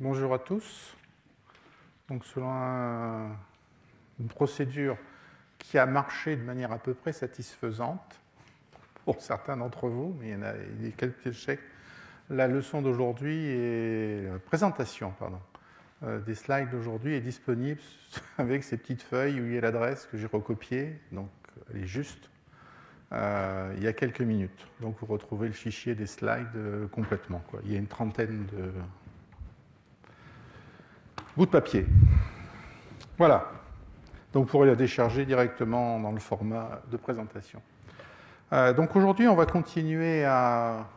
Bonjour à tous. Donc, selon une procédure qui a marché de manière à peu près satisfaisante pour certains d'entre vous, mais il y a quelques échecs, la leçon d'aujourd'hui est la présentation, des slides d'aujourd'hui est disponible avec ces petites feuilles où il y a l'adresse que j'ai recopiée, donc elle est juste. Il y a quelques minutes. Donc vous retrouvez le fichier des slides complètement. Il y a une trentaine de bouts de papier. Voilà. Donc vous pourrez la décharger directement dans le format de présentation. Donc aujourd'hui, on va continuer à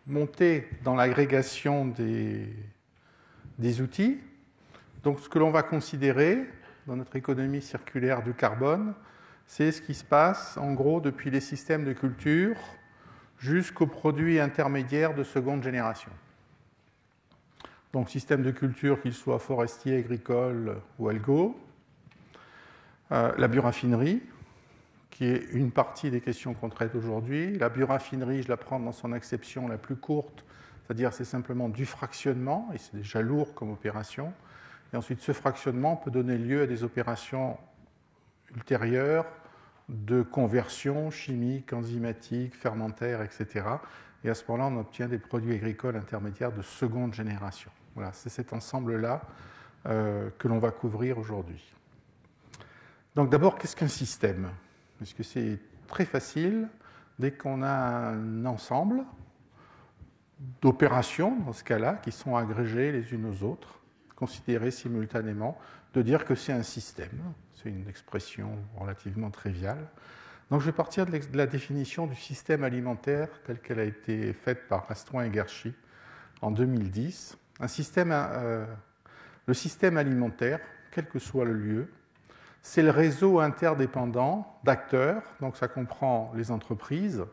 monter dans l'agrégation des outils. Donc ce que l'on va considérer dans notre économie circulaire du carbone, c'est ce qui se passe en gros depuis les systèmes de culture jusqu'aux produits intermédiaires de seconde génération. Donc système de culture, qu'il soit forestier, agricole ou algo, la bioraffinerie, qui est une partie des questions qu'on traite aujourd'hui. La bioraffinerie, je la prends dans son acception la plus courte, c'est-à-dire c'est simplement du fractionnement, et c'est déjà lourd comme opération. Et ensuite, ce fractionnement peut donner lieu à des opérations ultérieures de conversion chimique, enzymatique, fermentaire, etc. Et à ce moment-là, on obtient des produits agricoles intermédiaires de seconde génération. Voilà, c'est cet ensemble-là que l'on va couvrir aujourd'hui. Donc d'abord, qu'est-ce qu'un système ? Parce que c'est très facile, dès qu'on a un ensemble d'opérations, dans ce cas-là, qui sont agrégées les unes aux autres, considérées simultanément, de dire que c'est un système. C'est une expression relativement triviale. Donc je vais partir de la définition du système alimentaire telle qu'elle a été faite par Rastouin et Guerchy en 2010. Le système alimentaire, quel que soit le lieu, c'est le réseau interdépendant d'acteurs, donc ça comprend les entreprises,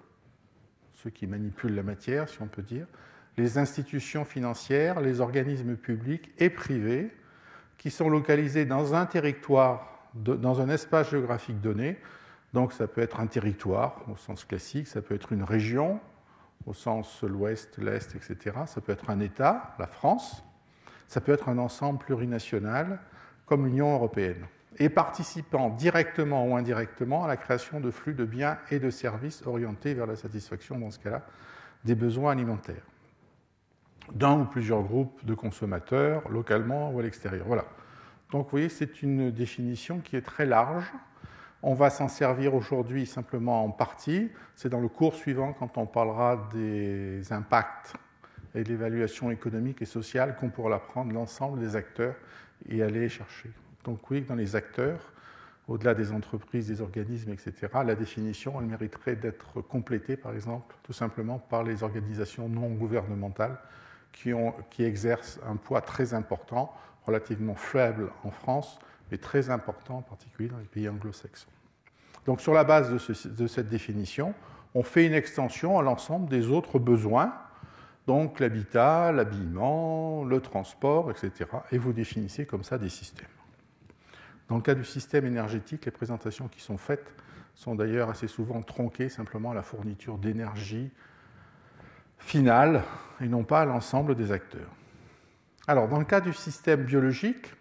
ceux qui manipulent la matière, si on peut dire, les institutions financières, les organismes publics et privés, qui sont localisés dans un territoire, dans un espace géographique donné. Donc ça peut être un territoire au sens classique, ça peut être une région au sens l'ouest, l'est, etc. Ça peut être un État, la France, ça peut être un ensemble plurinational comme l'Union européenne, et participant directement ou indirectement à la création de flux de biens et de services orientés vers la satisfaction, dans ce cas-là, des besoins alimentaires, d'un ou plusieurs groupes de consommateurs, localement ou à l'extérieur. Voilà. Donc vous voyez, c'est une définition qui est très large. On va s'en servir aujourd'hui simplement en partie. C'est dans le cours suivant, quand on parlera des impacts et de l'évaluation économique et sociale, qu'on pourra prendre l'ensemble des acteurs et aller chercher. Donc oui, dans les acteurs, au-delà des entreprises, des organismes, etc., la définition, elle mériterait d'être complétée, par exemple, tout simplement par les organisations non gouvernementales qui exercent un poids très important, relativement faible en France, mais très important en particulier dans les pays anglo-saxons. Donc sur la base de cette définition, on fait une extension à l'ensemble des autres besoins, donc l'habitat, l'habillement, le transport, etc. Et vous définissez comme ça des systèmes. Dans le cas du système énergétique, les présentations qui sont faites sont d'ailleurs assez souvent tronquées simplement à la fourniture d'énergie finale et non pas à l'ensemble des acteurs. Alors, dans le cas du système biologique,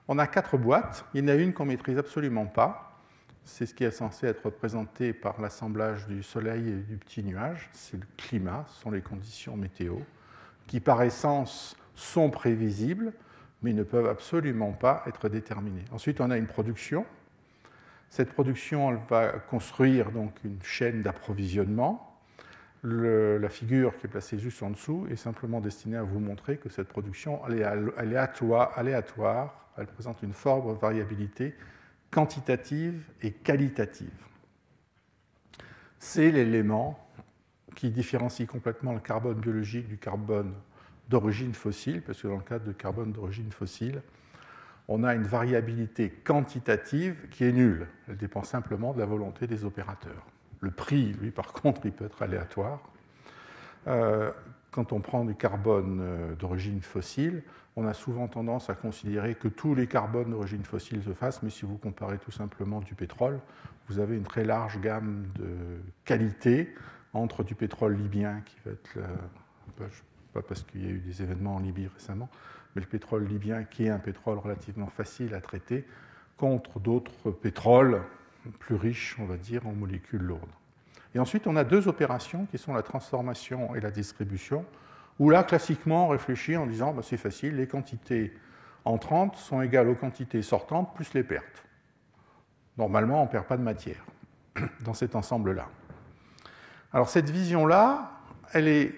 on a 4 boîtes. Il y en a une qu'on ne maîtrise absolument pas. C'est ce qui est censé être représenté par l'assemblage du soleil et du petit nuage. C'est le climat, ce sont les conditions météo, qui par essence sont prévisibles, mais ne peuvent absolument pas être déterminées. Ensuite, on a une production. Cette production, elle va construire donc une chaîne d'approvisionnement. La figure qui est placée juste en dessous est simplement destinée à vous montrer que cette production elle est aléatoire, elle présente une forte variabilité quantitative et qualitative. C'est l'élément qui différencie complètement le carbone biologique du carbone d'origine fossile, parce que dans le cas de carbone d'origine fossile, on a une variabilité quantitative qui est nulle. Elle dépend simplement de la volonté des opérateurs. Le prix, lui, par contre, il peut être aléatoire. Quand on prend du carbone d'origine fossile, on a souvent tendance à considérer que tous les carbones d'origine fossile se fassent, mais si vous comparez tout simplement du pétrole, vous avez une très large gamme de qualité entre du pétrole libyen, qui va être, pas parce qu'il y a eu des événements en Libye récemment, mais le pétrole libyen qui est un pétrole relativement facile à traiter, contre d'autres pétroles plus riches, on va dire, en molécules lourdes. Et ensuite, on a deux opérations qui sont la transformation et la distribution, où là, classiquement, on réfléchit en disant, c'est facile, les quantités entrantes sont égales aux quantités sortantes plus les pertes. Normalement, on ne perd pas de matière dans cet ensemble-là. Alors cette vision-là, elle est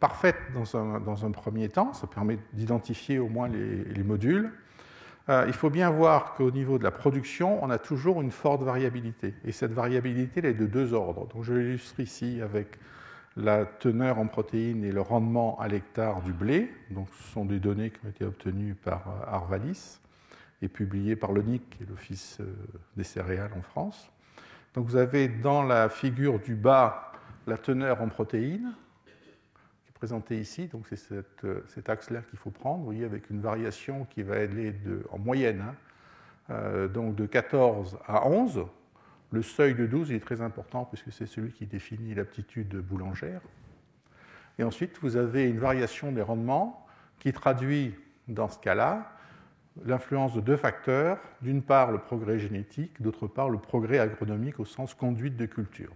parfaite dans un premier temps, ça permet d'identifier au moins les modules. Il faut bien voir qu'au niveau de la production, on a toujours une forte variabilité. Et cette variabilité, elle est de deux ordres. Donc je l'illustre ici avec la teneur en protéines et le rendement à l'hectare du blé. Donc ce sont des données qui ont été obtenues par Arvalis et publiées par l'ONIC, qui est l'Office des céréales en France. Donc vous avez dans la figure du bas la teneur en protéines, qui est présentée ici. Donc c'est cet axe-là qu'il faut prendre, vous voyez, avec une variation qui va aller en moyenne, donc de 14 à 11. Le seuil de 12 est très important puisque c'est celui qui définit l'aptitude boulangère. Et ensuite, vous avez une variation des rendements qui traduit, dans ce cas-là, l'influence de deux facteurs. D'une part, le progrès génétique, d'autre part, le progrès agronomique au sens conduite de culture.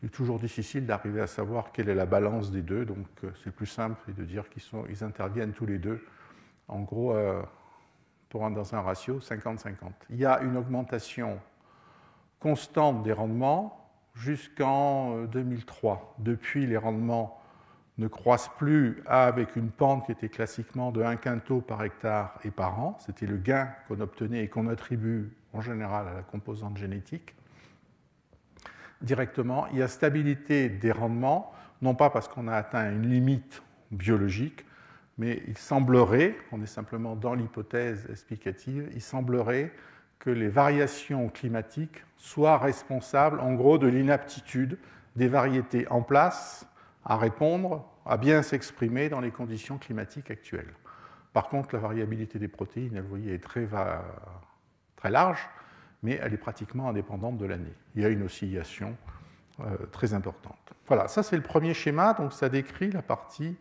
Il est toujours difficile d'arriver à savoir quelle est la balance des deux, donc c'est plus simple de dire qu'ils interviennent tous les deux, en gros, dans un ratio 50-50. Il y a une augmentation constante des rendements jusqu'en 2003. Depuis, les rendements ne croissent plus avec une pente qui était classiquement de 1 quinto par hectare et par an. C'était le gain qu'on obtenait et qu'on attribue en général à la composante génétique. Directement, il y a stabilité des rendements, non pas parce qu'on a atteint une limite biologique, mais il semblerait, on est simplement dans l'hypothèse explicative, il semblerait que les variations climatiques soient responsables, en gros, de l'inaptitude des variétés en place à répondre, à bien s'exprimer dans les conditions climatiques actuelles. Par contre, la variabilité des protéines, vous voyez, est très large, mais elle est pratiquement indépendante de l'année. Il y a une oscillation très importante. Voilà, ça c'est le premier schéma, donc ça décrit la partie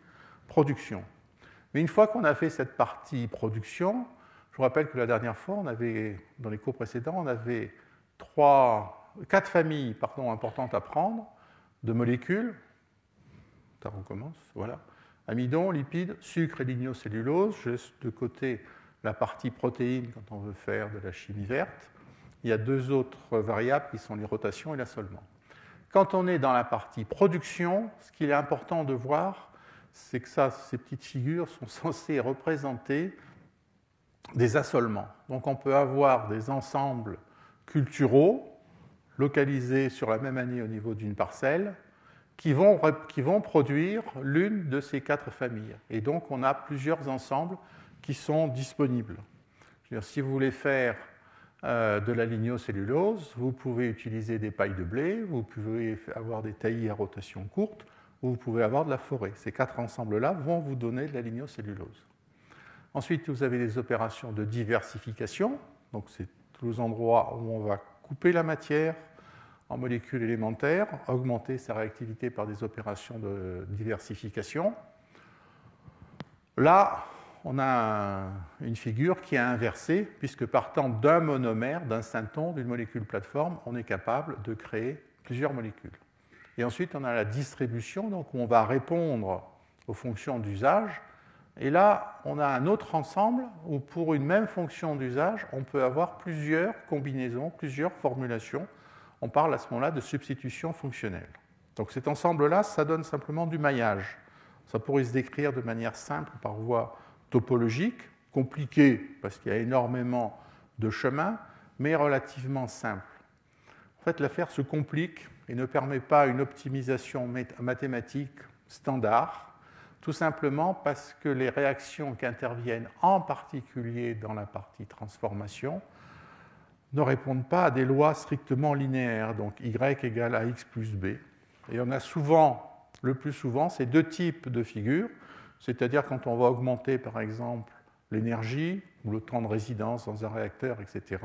production. Mais une fois qu'on a fait cette partie production, je vous rappelle que la dernière fois, dans les cours précédents, on avait 4 familles importantes à prendre de molécules. Ça recommence, voilà. Amidon, lipides, sucre et lignocellulose. Je laisse de côté la partie protéine quand on veut faire de la chimie verte. Il y a deux autres variables qui sont les rotations et l'assolement. Quand on est dans la partie production, ce qu'il est important de voir, c'est que ces petites figures sont censées représenter des assolements. Donc on peut avoir des ensembles culturaux localisés sur la même année au niveau d'une parcelle qui vont produire l'une de ces 4 familles. Et donc on a plusieurs ensembles qui sont disponibles. Je veux dire, si vous voulez faire de la lignocellulose, vous pouvez utiliser des pailles de blé, vous pouvez avoir des taillis à rotation courte, ou vous pouvez avoir de la forêt. Ces 4 ensembles-là vont vous donner de la lignocellulose. Ensuite, vous avez des opérations de diversification. Donc, c'est tous les endroits où on va couper la matière en molécules élémentaires, augmenter sa réactivité par des opérations de diversification. Là, on a une figure qui est inversée, puisque partant d'un monomère, d'un synthon, d'une molécule plateforme, on est capable de créer plusieurs molécules. Et ensuite, on a la distribution, donc où on va répondre aux fonctions d'usage. Et là, on a un autre ensemble où, pour une même fonction d'usage, on peut avoir plusieurs combinaisons, plusieurs formulations. On parle à ce moment-là de substitution fonctionnelle. Donc cet ensemble-là, ça donne simplement du maillage. Ça pourrait se décrire de manière simple par voie topologique, compliquée parce qu'il y a énormément de chemins, mais relativement simple. En fait, l'affaire se complique et ne permet pas une optimisation mathématique standard, tout simplement parce que les réactions qui interviennent en particulier dans la partie transformation ne répondent pas à des lois strictement linéaires, donc y égale à x plus b. Et on a souvent, le plus souvent, ces deux types de figures, c'est-à-dire quand on va augmenter par exemple l'énergie ou le temps de résidence dans un réacteur, etc.,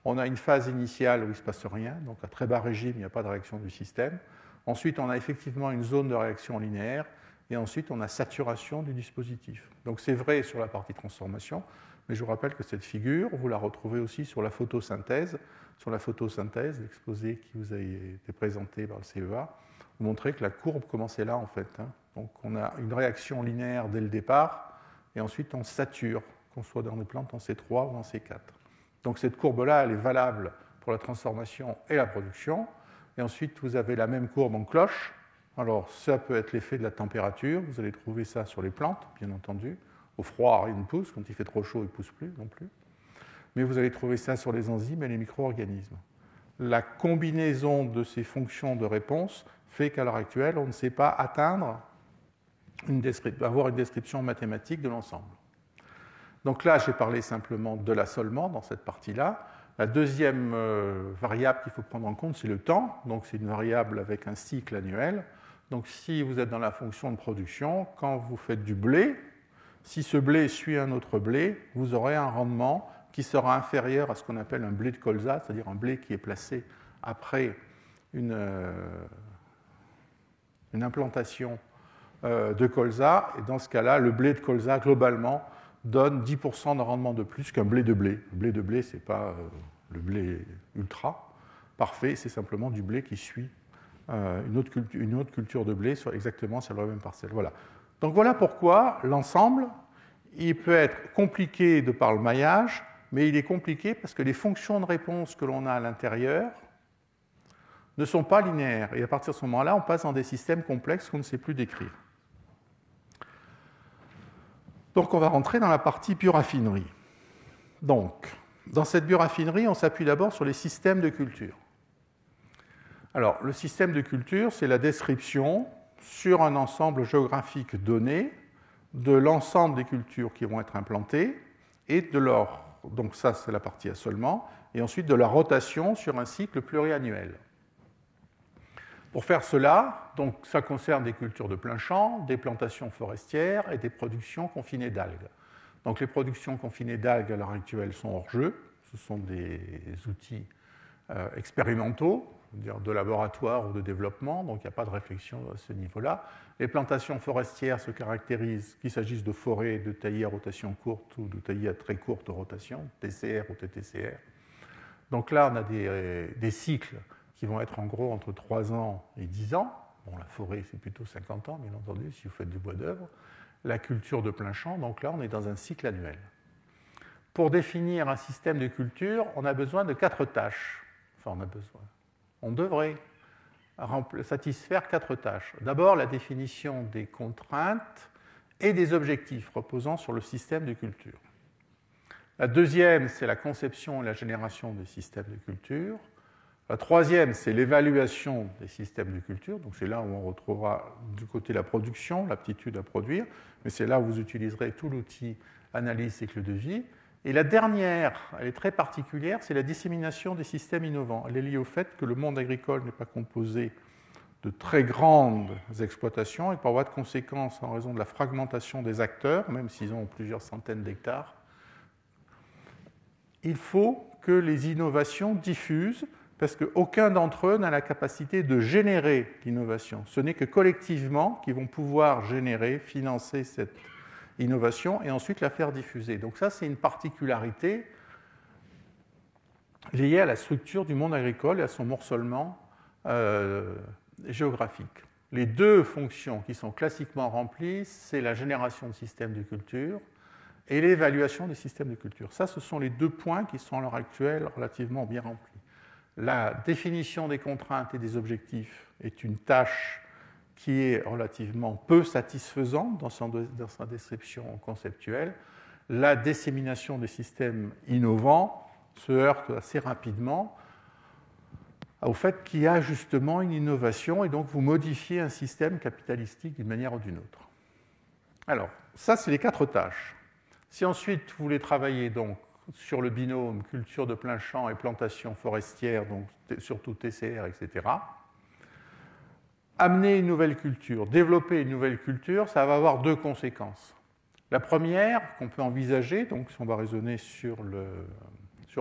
on a une phase initiale où il ne se passe rien, donc à très bas régime, il n'y a pas de réaction du système. Ensuite, on a effectivement une zone de réaction linéaire, et ensuite on a saturation du dispositif. Donc c'est vrai sur la partie transformation, mais je vous rappelle que cette figure, vous la retrouvez aussi sur la photosynthèse. Sur la photosynthèse, l'exposé qui vous a été présenté par le CEA, vous montrez que la courbe commençait là en fait. Donc on a une réaction linéaire dès le départ, et ensuite on sature, qu'on soit dans des plantes en C3 ou en C4. Donc cette courbe-là, elle est valable pour la transformation et la production. Et ensuite, vous avez la même courbe en cloche. Alors, ça peut être l'effet de la température. Vous allez trouver ça sur les plantes, bien entendu. Au froid, rien ne pousse. Quand il fait trop chaud, il ne pousse plus non plus. Mais vous allez trouver ça sur les enzymes et les micro-organismes. La combinaison de ces fonctions de réponse fait qu'à l'heure actuelle, on ne sait pas avoir une description mathématique de l'ensemble. Donc là, j'ai parlé simplement de l'assolement dans cette partie-là. La deuxième variable qu'il faut prendre en compte, c'est le temps. Donc c'est une variable avec un cycle annuel. Donc si vous êtes dans la fonction de production, quand vous faites du blé, si ce blé suit un autre blé, vous aurez un rendement qui sera inférieur à ce qu'on appelle un blé de colza, c'est-à-dire un blé qui est placé après une implantation de colza. Et dans ce cas-là, le blé de colza, globalement, donne 10% de rendement de plus qu'un blé de blé. Le blé de blé, ce n'est pas le blé ultra parfait, c'est simplement du blé qui suit une autre culture de blé exactement sur la même parcelle. Voilà. Donc voilà pourquoi l'ensemble, il peut être compliqué de par le maillage, mais il est compliqué parce que les fonctions de réponse que l'on a à l'intérieur ne sont pas linéaires. Et à partir de ce moment-là, on passe dans des systèmes complexes qu'on ne sait plus décrire. Donc on va rentrer dans la partie bioraffinerie. Donc, dans cette bioraffinerie, on s'appuie d'abord sur les systèmes de culture. Alors, le système de culture, c'est la description sur un ensemble géographique donné de l'ensemble des cultures qui vont être implantées et de leur, donc ça c'est la partie assolement, et ensuite de la rotation sur un cycle pluriannuel. Pour faire cela, donc, ça concerne des cultures de plein champ, des plantations forestières et des productions confinées d'algues. Donc les productions confinées d'algues à l'heure actuelle sont hors jeu, ce sont des outils expérimentaux, c'est-à-dire de laboratoire ou de développement, donc il n'y a pas de réflexion à ce niveau-là. Les plantations forestières se caractérisent, qu'il s'agisse de forêts de taillis à rotation courte ou de taillis à très courte rotation, TCR ou TTCR. Donc là, on a des cycles qui vont être en gros entre 3 ans et 10 ans. Bon, la forêt, c'est plutôt 50 ans, bien entendu, si vous faites du bois d'œuvre. La culture de plein champ, donc là, on est dans un cycle annuel. Pour définir un système de culture, on a besoin de 4 tâches. Enfin, on devrait satisfaire 4 tâches. D'abord, la définition des contraintes et des objectifs reposant sur le système de culture. La deuxième, c'est la conception et la génération des systèmes de culture. La troisième, c'est l'évaluation des systèmes de culture. Donc c'est là où on retrouvera du côté de la production, l'aptitude à produire, mais c'est là où vous utiliserez tout l'outil analyse cycle de vie. Et la dernière, elle est très particulière, c'est la dissémination des systèmes innovants. Elle est liée au fait que le monde agricole n'est pas composé de très grandes exploitations et par voie de conséquence, en raison de la fragmentation des acteurs, même s'ils ont plusieurs centaines d'hectares, il faut que les innovations diffusent parce qu'aucun d'entre eux n'a la capacité de générer l'innovation. Ce n'est que collectivement qu'ils vont pouvoir générer, financer cette innovation et ensuite la faire diffuser. Donc ça, c'est une particularité liée à la structure du monde agricole et à son morcellement géographique. Les deux fonctions qui sont classiquement remplies, c'est la génération de systèmes de culture et l'évaluation des systèmes de culture. Ça, ce sont les deux points qui sont à l'heure actuelle relativement bien remplis. La définition des contraintes et des objectifs est une tâche qui est relativement peu satisfaisante dans sa description conceptuelle. La dissémination des systèmes innovants se heurte assez rapidement au fait qu'il y a justement une innovation et donc vous modifiez un système capitalistique d'une manière ou d'une autre. Alors, ça, c'est les 4 tâches. Si ensuite vous voulez travailler donc sur le binôme culture de plein champ et plantation forestière, donc surtout TCR, etc., amener une nouvelle culture, développer une nouvelle culture, ça va avoir 2 conséquences. La première qu'on peut envisager, donc si on va raisonner sur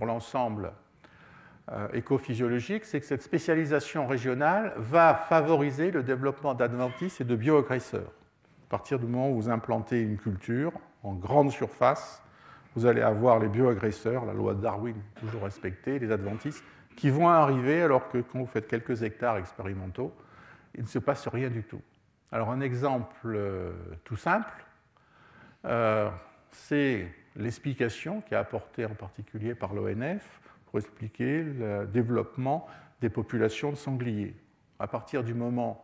l'ensemble écophysiologique, c'est que cette spécialisation régionale va favoriser le développement d'adventices et de bioagresseurs. À partir du moment où vous implantez une culture en grande surface, vous allez avoir les bioagresseurs, la loi de Darwin toujours respectée, les adventistes, qui vont arriver alors que quand vous faites quelques hectares expérimentaux, il ne se passe rien du tout. Alors un exemple tout simple, c'est l'explication qui est apportée en particulier par l'ONF pour expliquer le développement des populations de sangliers. À partir du moment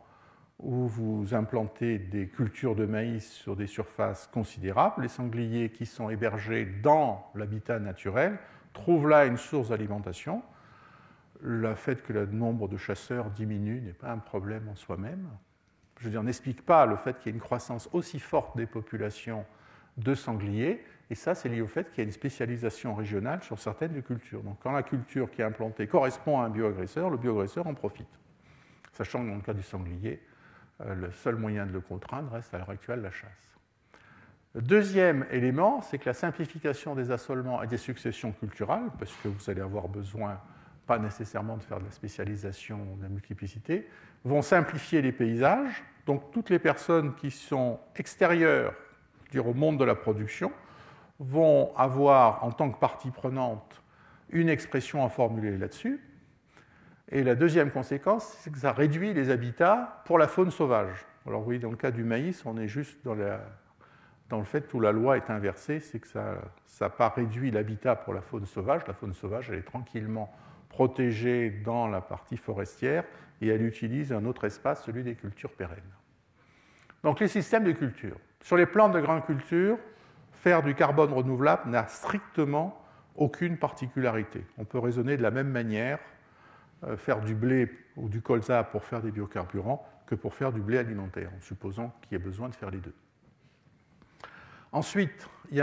où vous implantez des cultures de maïs sur des surfaces considérables, les sangliers qui sont hébergés dans l'habitat naturel trouvent là une source d'alimentation. Le fait que le nombre de chasseurs diminue n'est pas un problème en soi-même. Je veux dire, n'explique pas le fait qu'il y ait une croissance aussi forte des populations de sangliers, et ça, c'est lié au fait qu'il y a une spécialisation régionale sur certaines cultures. Donc, quand la culture qui est implantée correspond à un bioagresseur, le bioagresseur en profite. Sachant que dans le cas du sanglier, le seul moyen de le contraindre reste à l'heure actuelle la chasse. Le deuxième élément, c'est que la simplification des assolements et des successions culturales, parce que vous allez avoir besoin, pas nécessairement de faire de la spécialisation, de la multiplicité, vont simplifier les paysages. Donc toutes les personnes qui sont extérieures au monde de la production vont avoir, en tant que partie prenante, une expression à formuler là-dessus. Et la deuxième conséquence, c'est que ça réduit les habitats pour la faune sauvage. Alors oui, dans le cas du maïs, on est juste dans le fait où la loi est inversée, c'est que ça n'a pas réduit l'habitat pour la faune sauvage. La faune sauvage, elle est tranquillement protégée dans la partie forestière et elle utilise un autre espace, celui des cultures pérennes. Donc les systèmes de culture. Sur les plantes de grande culture, faire du carbone renouvelable n'a strictement aucune particularité. On peut raisonner de la même manière, faire du blé ou du colza pour faire des biocarburants que pour faire du blé alimentaire, en supposant qu'il y ait besoin de faire les deux. Ensuite, il y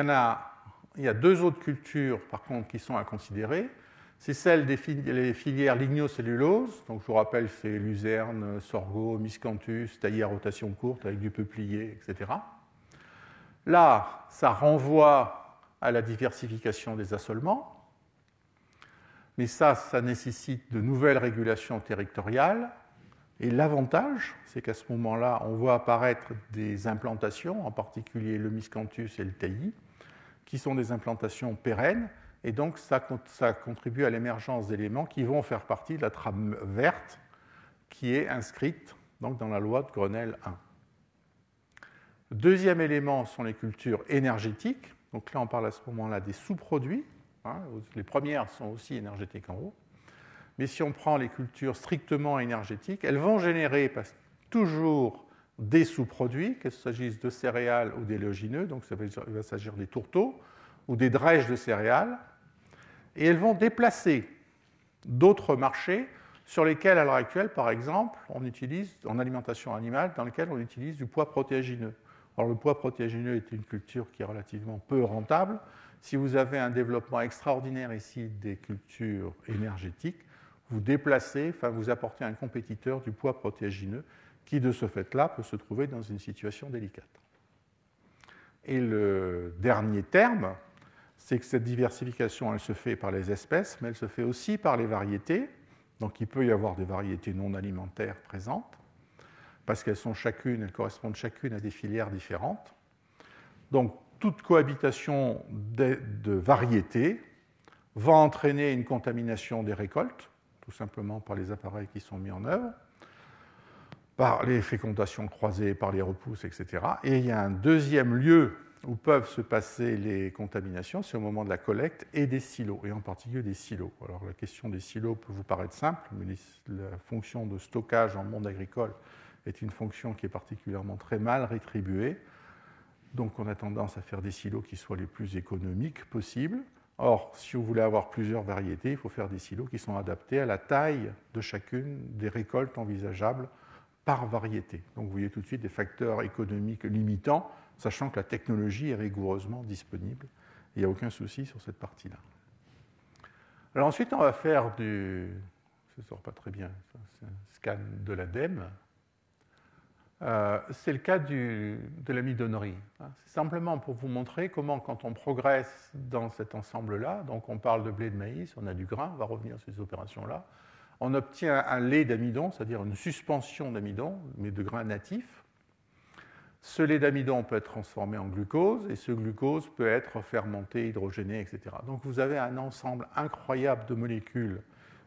a deux autres cultures, par contre, qui sont à considérer. C'est celle des filières lignocellulose. Donc, je vous rappelle, c'est luzerne, sorgho, miscanthus, taillé à rotation courte avec du peuplier, etc. Là, ça renvoie à la diversification des assolements. Mais ça nécessite de nouvelles régulations territoriales. Et l'avantage, c'est qu'à ce moment-là, on voit apparaître des implantations, en particulier le miscanthus et le taillis, qui sont des implantations pérennes. Et donc, ça contribue à l'émergence d'éléments qui vont faire partie de la trame verte qui est inscrite donc, dans la loi de Grenelle 1. Le deuxième élément sont les cultures énergétiques. Donc là, on parle à ce moment-là des sous-produits. Les premières sont aussi énergétiques en haut. Mais si on prend les cultures strictement énergétiques, elles vont générer toujours des sous-produits, qu'il s'agisse de céréales ou d'éléagineux, donc il va s'agir des tourteaux ou des drèches de céréales, et elles vont déplacer d'autres marchés sur lesquels, à l'heure actuelle, par exemple, on utilise, en alimentation animale, dans lesquels on utilise du pois protéagineux. Alors, le pois protéagineux est une culture qui est relativement peu rentable. Si vous avez un développement extraordinaire ici des cultures énergétiques, vous déplacez, vous apportez un compétiteur du pois protéagineux qui, de ce fait-là, peut se trouver dans une situation délicate. Et le dernier terme, c'est que cette diversification, elle se fait par les espèces, mais elle se fait aussi par les variétés. Donc il peut y avoir des variétés non alimentaires présentes, parce qu'elles correspondent chacune à des filières différentes. Donc toute cohabitation de variétés va entraîner une contamination des récoltes, tout simplement par les appareils qui sont mis en œuvre, par les fécondations croisées, par les repousses, etc. Et il y a un deuxième lieu où peuvent se passer les contaminations, c'est au moment de la collecte et des silos, et en particulier des silos. Alors la question des silos peut vous paraître simple, mais la fonction de stockage en monde agricole est une fonction qui est particulièrement très mal rétribuée. Donc on a tendance à faire des silos qui soient les plus économiques possibles. Or, si vous voulez avoir plusieurs variétés, il faut faire des silos qui sont adaptés à la taille de chacune des récoltes envisageables par variété. Donc vous voyez tout de suite des facteurs économiques limitants, sachant que la technologie est rigoureusement disponible. Il n'y a aucun souci sur cette partie-là. Alors ensuite, on va faire ça ne sort pas très bien, c'est un scan de l'ADEME. C'est le cas de l'amidonnerie. C'est simplement pour vous montrer comment, quand on progresse dans cet ensemble-là, donc on parle de blé de maïs, on a du grain, on va revenir sur ces opérations-là, on obtient un lait d'amidon, c'est-à-dire une suspension d'amidon, mais de grains natifs. Ce lait d'amidon peut être transformé en glucose et ce glucose peut être fermenté, hydrogéné, etc. Donc vous avez un ensemble incroyable de molécules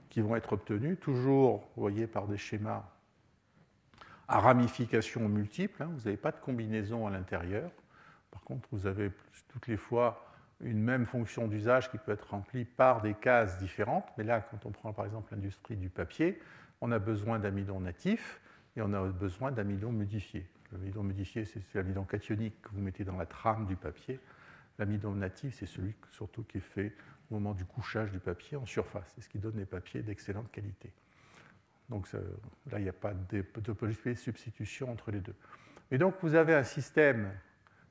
qui vont être obtenues, toujours, vous voyez, par des schémas à ramifications multiples. Vous n'avez pas de combinaison à l'intérieur. Par contre, vous avez toutes les fois une même fonction d'usage qui peut être remplie par des cases différentes. Mais là, quand on prend par exemple l'industrie du papier, on a besoin d'amidon natif et on a besoin d'amidon modifié. L'amidon modifié, c'est l'amidon cationique que vous mettez dans la trame du papier. L'amidon natif, c'est celui surtout qui est fait au moment du couchage du papier en surface. C'est ce qui donne des papiers d'excellente qualité. Donc là, il n'y a pas de possibilité de substitution entre les deux. Et donc, vous avez un système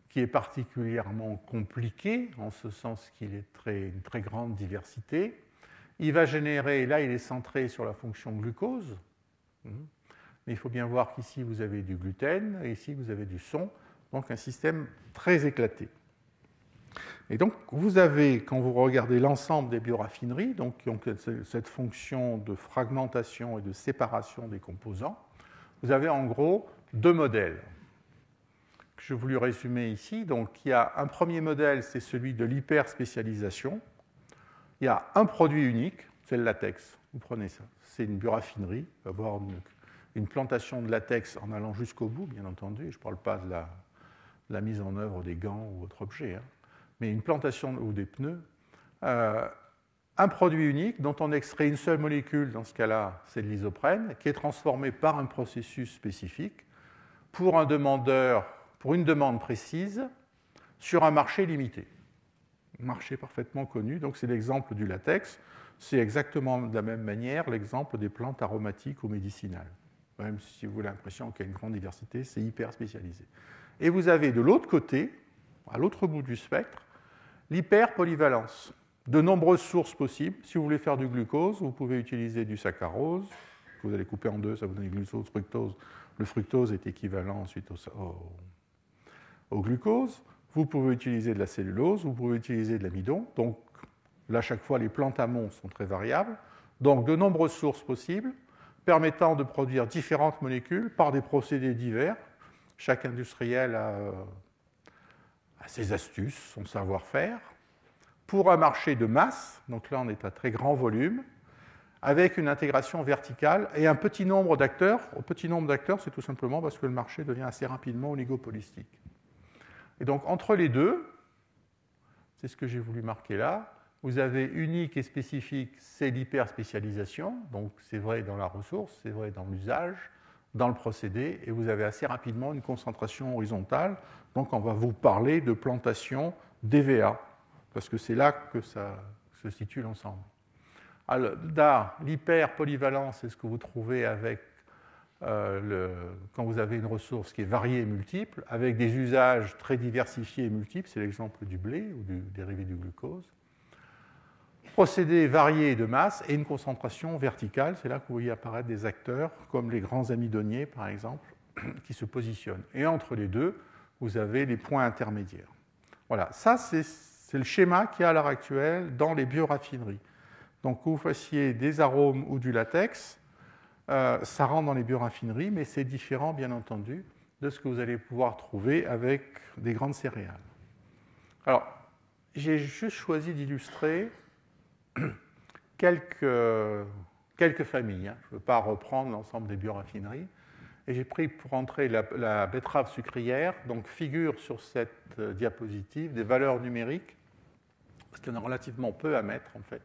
qui est particulièrement compliqué, en ce sens qu'il est une très grande diversité. Il va générer, là, il est centré sur la fonction glucose. Mais il faut bien voir qu'ici, vous avez du gluten, et ici, vous avez du son. Donc, un système très éclaté. Et donc, vous avez, quand vous regardez l'ensemble des bioraffineries, donc qui ont cette fonction de fragmentation et de séparation des composants, vous avez en gros deux modèles que je voulais résumer ici. Donc, il y a un premier modèle, c'est celui de l'hyperspécialisation. Il y a un produit unique, c'est le latex. Vous prenez ça. C'est une bioraffinerie. Il va y avoir une plantation de latex en allant jusqu'au bout, bien entendu. Je ne parle pas de la mise en œuvre des gants ou autre objet, mais une plantation ou des pneus. Un produit unique dont on extrait une seule molécule, dans ce cas-là, c'est de l'isoprène, qui est transformé par un processus spécifique pour un demandeur, pour une demande précise, sur un marché limité. Un marché parfaitement connu, donc c'est l'exemple du latex. C'est exactement de la même manière l'exemple des plantes aromatiques ou médicinales. Même si vous avez l'impression qu'il y a une grande diversité, c'est hyper spécialisé. Et vous avez de l'autre côté, à l'autre bout du spectre, l'hyperpolyvalence. De nombreuses sources possibles. Si vous voulez faire du glucose, vous pouvez utiliser du saccharose. Vous allez couper en deux, ça vous donne glucose, fructose. Le fructose est équivalent ensuite au glucose. Vous pouvez utiliser de la cellulose, vous pouvez utiliser de l'amidon. Donc là, chaque fois, les plantes amont sont très variables. Donc de nombreuses sources possibles, permettant de produire différentes molécules par des procédés divers. Chaque industriel a ses astuces, son savoir-faire, pour un marché de masse, donc là on est à très grand volume, avec une intégration verticale et un petit nombre d'acteurs. Au petit nombre d'acteurs, c'est tout simplement parce que le marché devient assez rapidement oligopolistique. Et donc entre les deux, c'est ce que j'ai voulu marquer là, vous avez unique et spécifique, c'est l'hyperspécialisation, donc c'est vrai dans la ressource, c'est vrai dans l'usage, dans le procédé, et vous avez assez rapidement une concentration horizontale. Donc on va vous parler de plantation d'EVA, parce que c'est là que ça se situe l'ensemble. Alors, là, l'hyperpolyvalence, c'est ce que vous trouvez avec quand vous avez une ressource qui est variée et multiple, avec des usages très diversifiés et multiples, c'est l'exemple du blé ou du dérivé du glucose. Procédés variés de masse et une concentration verticale, c'est là que vous voyez apparaître des acteurs comme les grands amidonniers, par exemple, qui se positionnent. Et entre les deux, vous avez les points intermédiaires. Voilà, ça c'est le schéma qu'il y a à l'heure actuelle dans les bioraffineries. Donc que vous fassiez des arômes ou du latex, ça rentre dans les bioraffineries, mais c'est différent, bien entendu, de ce que vous allez pouvoir trouver avec des grandes céréales. Alors, j'ai juste choisi d'illustrer quelques familles. Je ne veux pas reprendre l'ensemble des bioraffineries. Et j'ai pris pour entrer la betterave sucrière, donc figure sur cette diapositive des valeurs numériques, parce qu'il y en a relativement peu à mettre, en fait,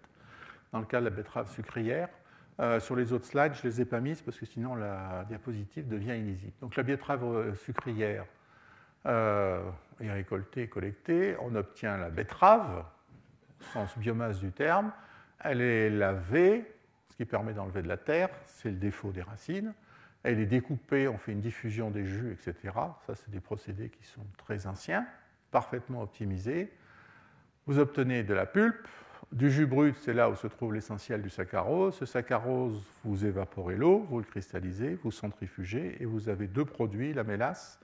dans le cas de la betterave sucrière. Sur les autres slides, je ne les ai pas mises, parce que sinon la diapositive devient illisible. Donc la betterave sucrière est récoltée et collectée. On obtient la betterave, au sens biomasse du terme. Elle est lavée, ce qui permet d'enlever de la terre, c'est le défaut des racines. Elle est découpée, on fait une diffusion des jus, etc. Ça, c'est des procédés qui sont très anciens, parfaitement optimisés. Vous obtenez de la pulpe. Du jus brut, c'est là où se trouve l'essentiel du saccharose. Ce saccharose, vous évaporez l'eau, vous le cristallisez, vous centrifugez, et vous avez deux produits, la mélasse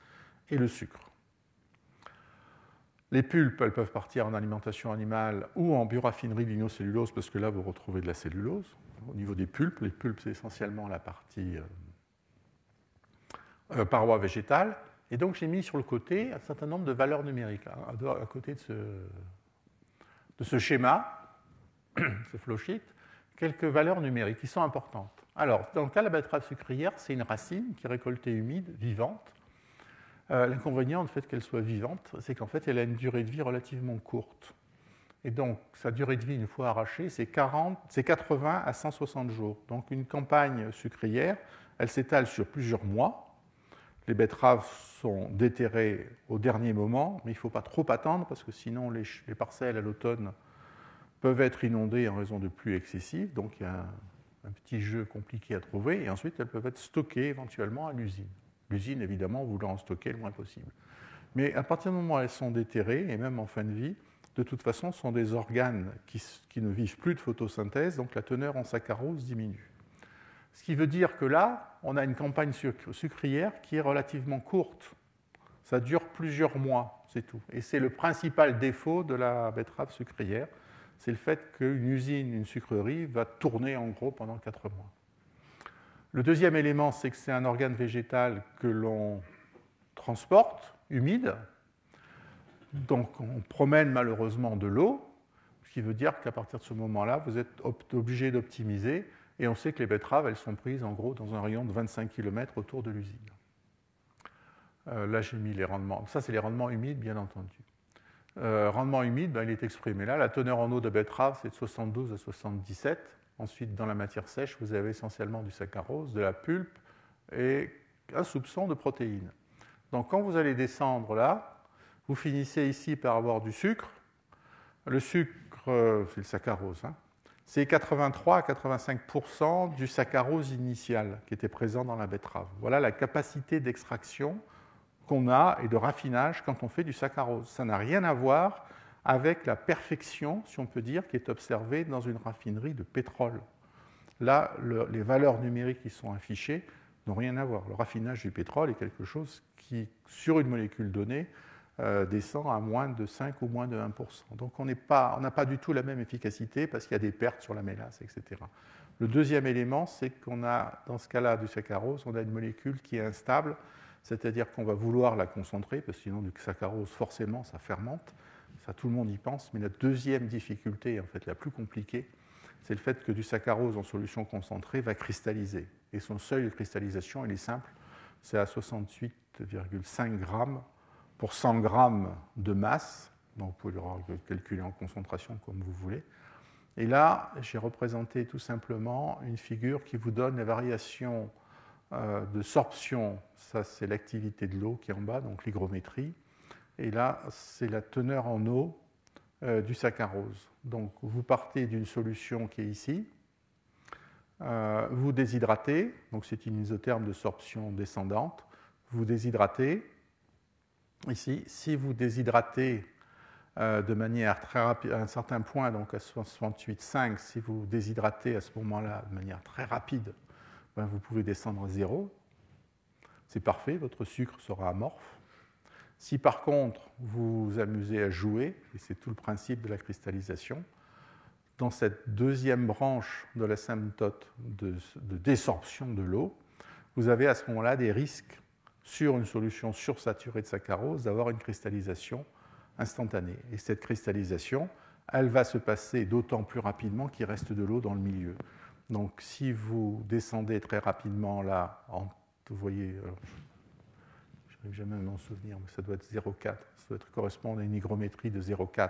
et le sucre. Les pulpes, elles peuvent partir en alimentation animale ou en bioraffinerie lignocellulose, parce que là, vous retrouvez de la cellulose. Au niveau des pulpes, les pulpes, c'est essentiellement la partie paroi végétale. Et donc j'ai mis sur le côté un certain nombre de valeurs numériques, à côté de ce schéma, ce flowsheet, quelques valeurs numériques qui sont importantes. Alors, dans le cas de la betterave sucrière, c'est une racine qui est récoltée humide, vivante. L'inconvénient du fait qu'elle soit vivante, c'est qu'en fait, elle a une durée de vie relativement courte. Et donc, sa durée de vie, une fois arrachée, c'est 80 à 160 jours. Donc, une campagne sucrière, elle s'étale sur plusieurs mois. Les betteraves sont déterrées au dernier moment, mais il ne faut pas trop attendre, parce que sinon, les parcelles à l'automne peuvent être inondées en raison de pluies excessives. Donc, il y a un petit jeu compliqué à trouver. Et ensuite, elles peuvent être stockées éventuellement à l'usine. L'usine, évidemment, voulant en stocker le moins possible. Mais à partir du moment où elles sont déterrées, et même en fin de vie, de toute façon, ce sont des organes qui ne vivent plus de photosynthèse, donc la teneur en saccharose diminue. Ce qui veut dire que là, on a une campagne sucrière qui est relativement courte. Ça dure plusieurs mois, c'est tout. Et c'est le principal défaut de la betterave sucrière, c'est le fait qu'une usine, une sucrerie, va tourner en gros pendant 4 mois. Le deuxième élément, c'est que c'est un organe végétal que l'on transporte, humide. Donc on promène malheureusement de l'eau, ce qui veut dire qu'à partir de ce moment-là, vous êtes obligé d'optimiser. Et on sait que les betteraves, elles sont prises en gros dans un rayon de 25 km autour de l'usine. Là, j'ai mis les rendements. Ça, c'est les rendements humides, bien entendu. Rendement humide, il est exprimé là. La teneur en eau de betterave, c'est de 72 à 77. Ensuite, dans la matière sèche, vous avez essentiellement du saccharose, de la pulpe et un soupçon de protéines. Donc, quand vous allez descendre là, vous finissez ici par avoir du sucre. Le sucre, c'est le saccharose, c'est 83 à 85% du saccharose initial qui était présent dans la betterave. Voilà la capacité d'extraction qu'on a et de raffinage quand on fait du saccharose. Ça n'a rien à voir avec la perfection, si on peut dire, qui est observée dans une raffinerie de pétrole. Là, les valeurs numériques qui sont affichées n'ont rien à voir. Le raffinage du pétrole est quelque chose qui, sur une molécule donnée, descend à moins de 5 ou moins de 1%. Donc on n'a pas du tout la même efficacité parce qu'il y a des pertes sur la mélasse, etc. Le deuxième élément, c'est qu'on a, dans ce cas-là du saccharose, on a une molécule qui est instable, c'est-à-dire qu'on va vouloir la concentrer, parce que sinon du saccharose, forcément, ça fermente. Ça, tout le monde y pense. Mais la deuxième difficulté, en fait la plus compliquée, c'est le fait que du saccharose en solution concentrée va cristalliser. Et son seuil de cristallisation, il est simple, c'est à 68,5 grammes pour 100 grammes de masse, donc vous pouvez le calculer en concentration comme vous voulez. Et là, j'ai représenté tout simplement une figure qui vous donne les variations de sorption. Ça, c'est l'activité de l'eau qui est en bas, donc l'hygrométrie. Et là, c'est la teneur en eau du saccharose. Donc, vous partez d'une solution qui est ici, vous déshydratez, donc c'est une isotherme de sorption descendante, vous déshydratez. Ici, si vous déshydratez de manière très rapide, à un certain point, donc à 68,5, si vous déshydratez à ce moment-là de manière très rapide, vous pouvez descendre à 0. C'est parfait, votre sucre sera amorphe. Si par contre vous vous amusez à jouer, et c'est tout le principe de la cristallisation, dans cette deuxième branche de l'asymptote de désorption de l'eau, vous avez à ce moment-là des risques sur une solution sursaturée de saccharose d'avoir une cristallisation instantanée. Et cette cristallisation, elle va se passer d'autant plus rapidement qu'il reste de l'eau dans le milieu. Donc si vous descendez très rapidement là, vous voyez, je n'arrive jamais à m'en souvenir, mais ça doit être 0,4, ça doit correspondre à une hygrométrie de 0,4.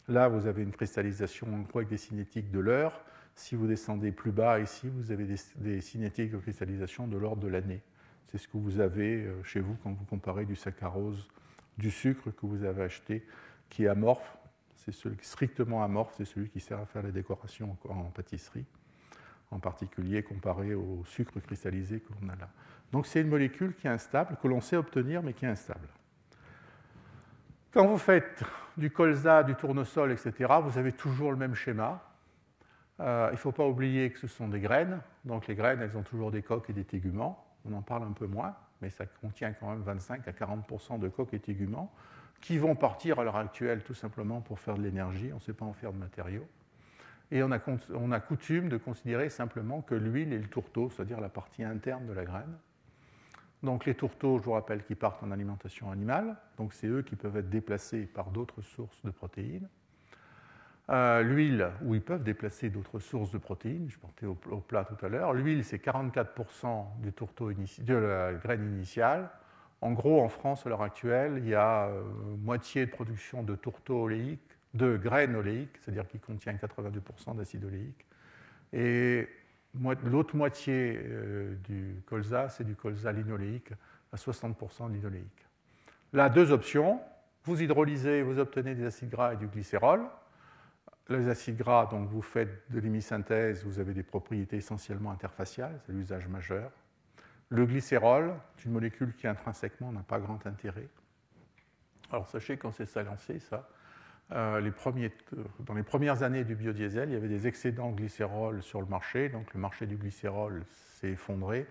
Là, vous avez une cristallisation en gros avec des cinétiques de l'heure. Si vous descendez plus bas ici, vous avez des cinétiques de cristallisation de l'ordre de l'année. C'est ce que vous avez chez vous quand vous comparez du saccharose, du sucre que vous avez acheté, qui est amorphe. C'est celui qui est strictement amorphe, c'est celui qui sert à faire la décoration en pâtisserie, en particulier comparé au sucre cristallisé que l'on a là. Donc c'est une molécule qui est instable, que l'on sait obtenir, mais qui est instable. Quand vous faites du colza, du tournesol, etc., vous avez toujours le même schéma. Il ne faut pas oublier que ce sont des graines. Donc les graines, elles ont toujours des coques et des téguments. On en parle un peu moins, mais ça contient quand même 25 à 40% de coques et téguments qui vont partir à l'heure actuelle tout simplement pour faire de l'énergie. On ne sait pas en faire de matériaux. Et on a coutume de considérer simplement que l'huile est le tourteau, c'est-à-dire la partie interne de la graine. Donc les tourteaux, je vous rappelle, qui partent en alimentation animale, donc c'est eux qui peuvent être déplacés par d'autres sources de protéines. L'huile, où ils peuvent déplacer d'autres sources de protéines, je portais au plat tout à l'heure. L'huile, c'est 44% du tourteau de la graine initiale. En gros, en France, à l'heure actuelle, il y a moitié de production de tourteaux oléiques, de graines oléiques, c'est-à-dire qui contient 82% d'acide oléique. Et l'autre moitié du colza, c'est du colza linoléique, à 60% de linoléique. Là, deux options. Vous hydrolysez, vous obtenez des acides gras et du glycérol. Les acides gras, donc vous faites de l'hémisynthèse, vous avez des propriétés essentiellement interfaciales, c'est l'usage majeur. Le glycérol, c'est une molécule qui intrinsèquement n'a pas grand intérêt. Alors sachez quand c'est ça lancé, ça, dans les premières années du biodiesel, il y avait des excédents de glycérol sur le marché, donc le marché du glycérol s'est effondré,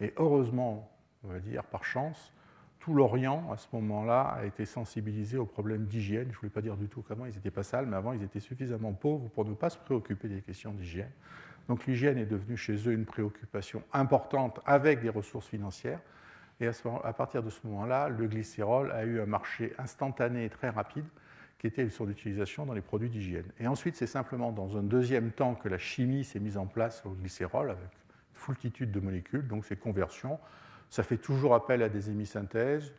et heureusement, on va dire par chance, tout l'Orient, à ce moment-là, a été sensibilisé aux problèmes d'hygiène. Je ne voulais pas dire du tout qu'avant, ils n'étaient pas sales, mais avant, ils étaient suffisamment pauvres pour ne pas se préoccuper des questions d'hygiène. Donc l'hygiène est devenue chez eux une préoccupation importante avec des ressources financières. Et à partir de ce moment-là, le glycérol a eu un marché instantané et très rapide qui était son utilisation dans les produits d'hygiène. Et ensuite, c'est simplement dans un deuxième temps que la chimie s'est mise en place au glycérol avec une foultitude de molécules, donc ces conversions. Ça fait toujours appel à des hémisynthèses.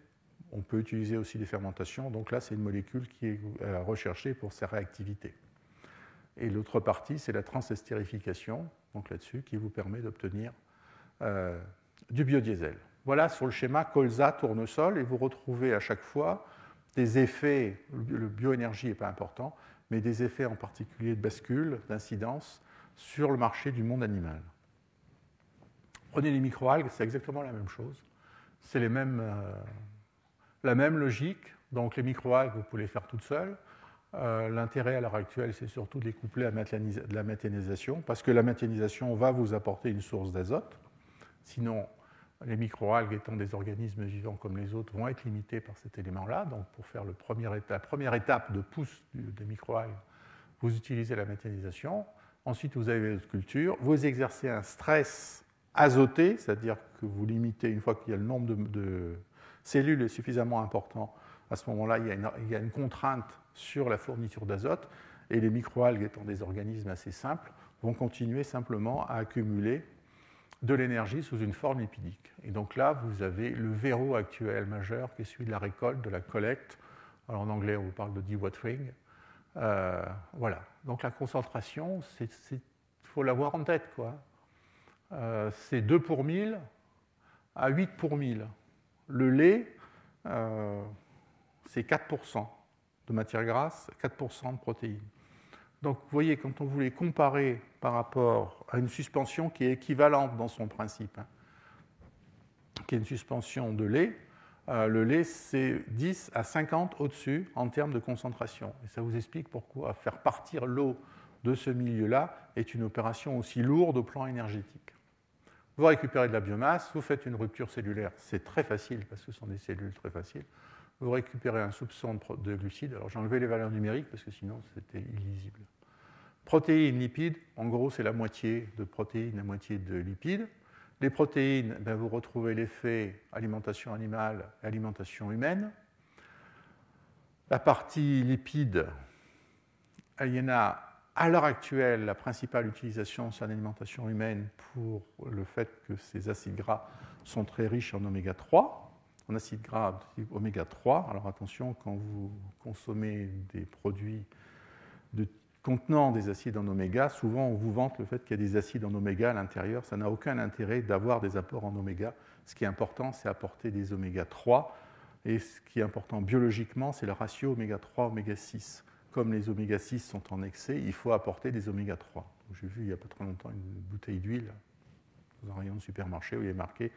On peut utiliser aussi des fermentations. Donc là, c'est une molécule qui est recherchée pour sa réactivité. Et l'autre partie, c'est la transestérification, donc là-dessus, qui vous permet d'obtenir du biodiesel. Voilà sur le schéma colza, tournesol, et vous retrouvez à chaque fois des effets, le bioénergie n'est pas important, mais des effets en particulier de bascule, d'incidence sur le marché du monde animal. Prenez les microalgues, c'est exactement la même chose. C'est la même logique. Donc les microalgues, vous pouvez les faire toutes seules. L'intérêt à l'heure actuelle, c'est surtout de les coupler à de la méthanisation, parce que la méthanisation va vous apporter une source d'azote. Sinon, les microalgues étant des organismes vivants comme les autres vont être limités par cet élément-là. Donc pour faire la première étape de pousse des microalgues, vous utilisez la méthanisation. Ensuite, vous avez votre culture. Vous exercez un stress azoté, c'est-à-dire que vous limitez, une fois qu'il y a le nombre de cellules est suffisamment important, à ce moment-là, il y a une contrainte sur la fourniture d'azote, et les microalgues étant des organismes assez simples, vont continuer simplement à accumuler de l'énergie sous une forme lipidique. Et donc là, vous avez le verrou actuel majeur qui est celui de la récolte, de la collecte. Alors en anglais, on vous parle de dewatering. Voilà. Donc la concentration, il faut l'avoir en tête, quoi. C'est 2 pour 1000 à 8 pour 1000. Le lait, c'est 4% de matière grasse, 4% de protéines. Donc vous voyez, quand on voulait comparer par rapport à une suspension qui est équivalente dans son principe, qui est une suspension de lait, le lait c'est 10 à 50 au-dessus en termes de concentration. Et ça vous explique pourquoi faire partir l'eau de ce milieu-là est une opération aussi lourde au plan énergétique. Vous récupérez de la biomasse, vous faites une rupture cellulaire, c'est très facile parce que ce sont des cellules très faciles. Vous récupérez un soupçon de glucides. Alors j'ai enlevé les valeurs numériques parce que sinon c'était illisible. Protéines, lipides, en gros c'est la moitié de protéines, la moitié de lipides. Les protéines, vous retrouvez l'effet alimentation animale et alimentation humaine. La partie lipide, il y en a à l'heure actuelle, la principale utilisation, c'est l'alimentation humaine pour le fait que ces acides gras sont très riches en oméga 3, en acides gras oméga 3. Alors attention, quand vous consommez des produits contenant des acides en oméga, souvent on vous vante le fait qu'il y a des acides en oméga à l'intérieur. Ça n'a aucun intérêt d'avoir des apports en oméga. Ce qui est important, c'est apporter des oméga 3. Et ce qui est important biologiquement, c'est le ratio oméga 3, oméga 6. Comme les oméga 6 sont en excès, il faut apporter des oméga 3. J'ai vu il n'y a pas très longtemps une bouteille d'huile dans un rayon de supermarché où il est marqué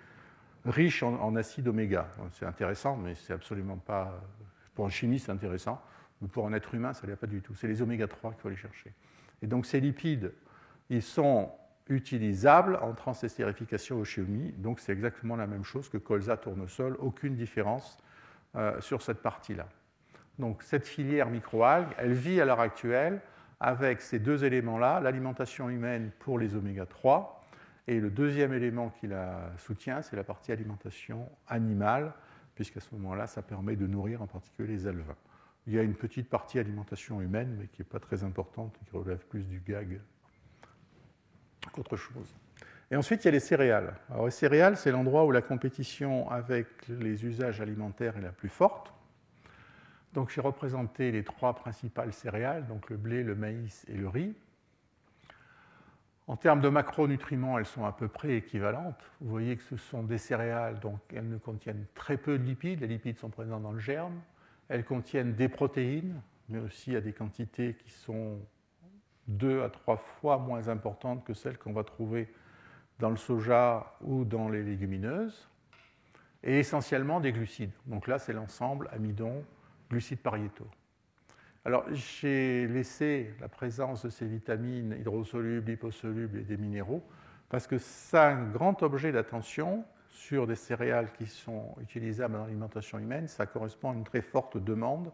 riche en acide oméga. C'est intéressant, mais c'est absolument pas. Pour un chimiste, c'est intéressant, mais pour un être humain, ça ne l'est pas du tout. C'est les oméga 3 qu'il faut aller chercher. Et donc ces lipides, ils sont utilisables en transestérification ou chimie, donc c'est exactement la même chose que colza, tournesol, aucune différence sur cette partie-là. Donc cette filière microalgue, elle vit à l'heure actuelle avec ces deux éléments-là, l'alimentation humaine pour les oméga 3 Et le deuxième élément qui la soutient, c'est la partie alimentation animale, puisqu'à ce moment-là, ça permet de nourrir en particulier les alevins. Il y a une petite partie alimentation humaine, mais qui n'est pas très importante, qui relève plus du gag qu'autre chose. Et ensuite, il y a les céréales. Alors, les céréales, c'est l'endroit où la compétition avec les usages alimentaires est la plus forte. Donc, j'ai représenté les trois principales céréales, donc le blé, le maïs et le riz. En termes de macronutriments, elles sont à peu près équivalentes. Vous voyez que ce sont des céréales, donc elles ne contiennent très peu de lipides. Les lipides sont présents dans le germe. Elles contiennent des protéines, mais aussi à des quantités qui sont 2 à 3 fois moins importantes que celles qu'on va trouver dans le soja ou dans les légumineuses, et essentiellement des glucides. Donc là, c'est l'ensemble amidon, glucides pariétaux. Alors, j'ai laissé la présence de ces vitamines hydrosolubles, liposolubles et des minéraux, parce que ça a un grand objet d'attention sur des céréales qui sont utilisables dans l'alimentation humaine. Ça correspond à une très forte demande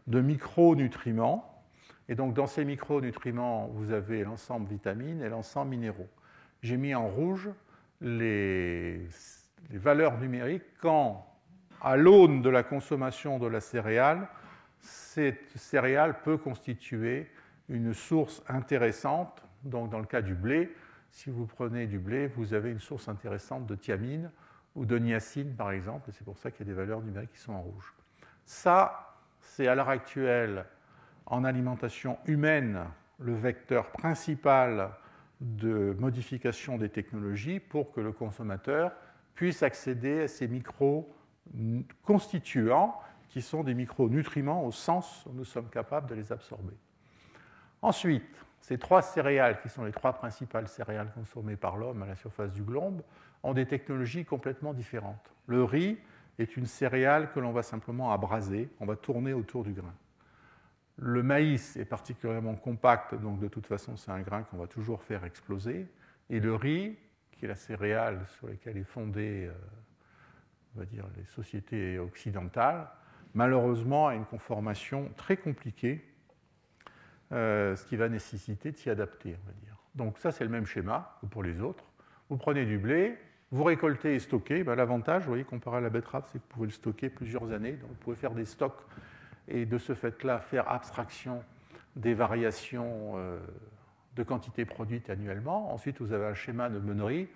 de micronutriments. Et donc, dans ces micronutriments, vous avez l'ensemble vitamines et l'ensemble minéraux. J'ai mis en rouge les valeurs numériques quand, à l'aune de la consommation de la céréale, cette céréale peut constituer une source intéressante. Donc, dans le cas du blé, si vous prenez du blé, vous avez une source intéressante de thiamine ou de niacine, par exemple, et c'est pour ça qu'il y a des valeurs numériques qui sont en rouge. Ça, c'est à l'heure actuelle, en alimentation humaine, le vecteur principal de modification des technologies pour que le consommateur puisse accéder à ces micro-constituants qui sont des micronutriments au sens où nous sommes capables de les absorber. Ensuite, ces trois céréales, qui sont les trois principales céréales consommées par l'homme à la surface du globe, ont des technologies complètement différentes. Le riz est une céréale que l'on va simplement abraser, on va tourner autour du grain. Le maïs est particulièrement compact, donc de toute façon c'est un grain qu'on va toujours faire exploser. Et le riz, qui est la céréale sur laquelle est fondée, on va dire, les sociétés occidentales, malheureusement a une conformation très compliquée, ce qui va nécessiter de s'y adapter, on va dire. Donc ça c'est le même schéma que pour les autres. Vous prenez du blé, vous récoltez et stockez. L'avantage, vous voyez, comparé à la betterave, c'est que vous pouvez le stocker plusieurs années, donc vous pouvez faire des stocks et de ce fait-là faire abstraction des variations de quantité produite annuellement. Ensuite, vous avez un schéma de meunerie.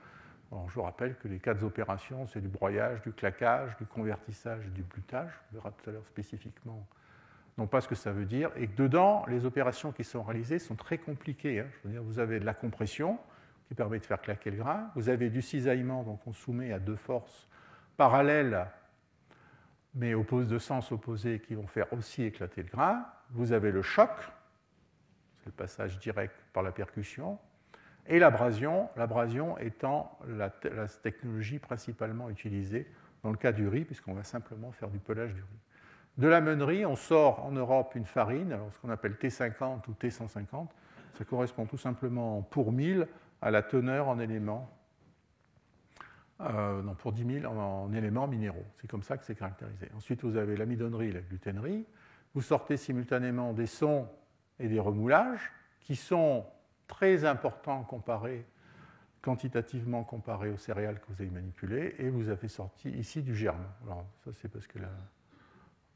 Alors, je vous rappelle que les 4 opérations, c'est du broyage, du claquage, du convertissage et du blutage. On verra tout à l'heure spécifiquement, non pas ce que ça veut dire. Et que dedans, les opérations qui sont réalisées sont très compliquées. Je veux dire, vous avez de la compression qui permet de faire claquer le grain. Vous avez du cisaillement, donc on soumet à 2 forces parallèles mais de sens opposés qui vont faire aussi éclater le grain. Vous avez le choc, c'est le passage direct par la percussion, et l'abrasion étant la technologie principalement utilisée dans le cas du riz, puisqu'on va simplement faire du pelage du riz. De la meunerie, on sort en Europe une farine, alors ce qu'on appelle T50 ou T150, ça correspond tout simplement pour 1000 à la teneur en éléments. Pour 10 000 en éléments minéraux. C'est comme ça que c'est caractérisé. Ensuite, vous avez l'amidonnerie et la gluténerie. Vous sortez simultanément des sons et des remoulages qui sont très importants quantitativement comparés aux céréales que vous avez manipulées, et vous avez sorti ici du germe. Alors, ça, c'est parce que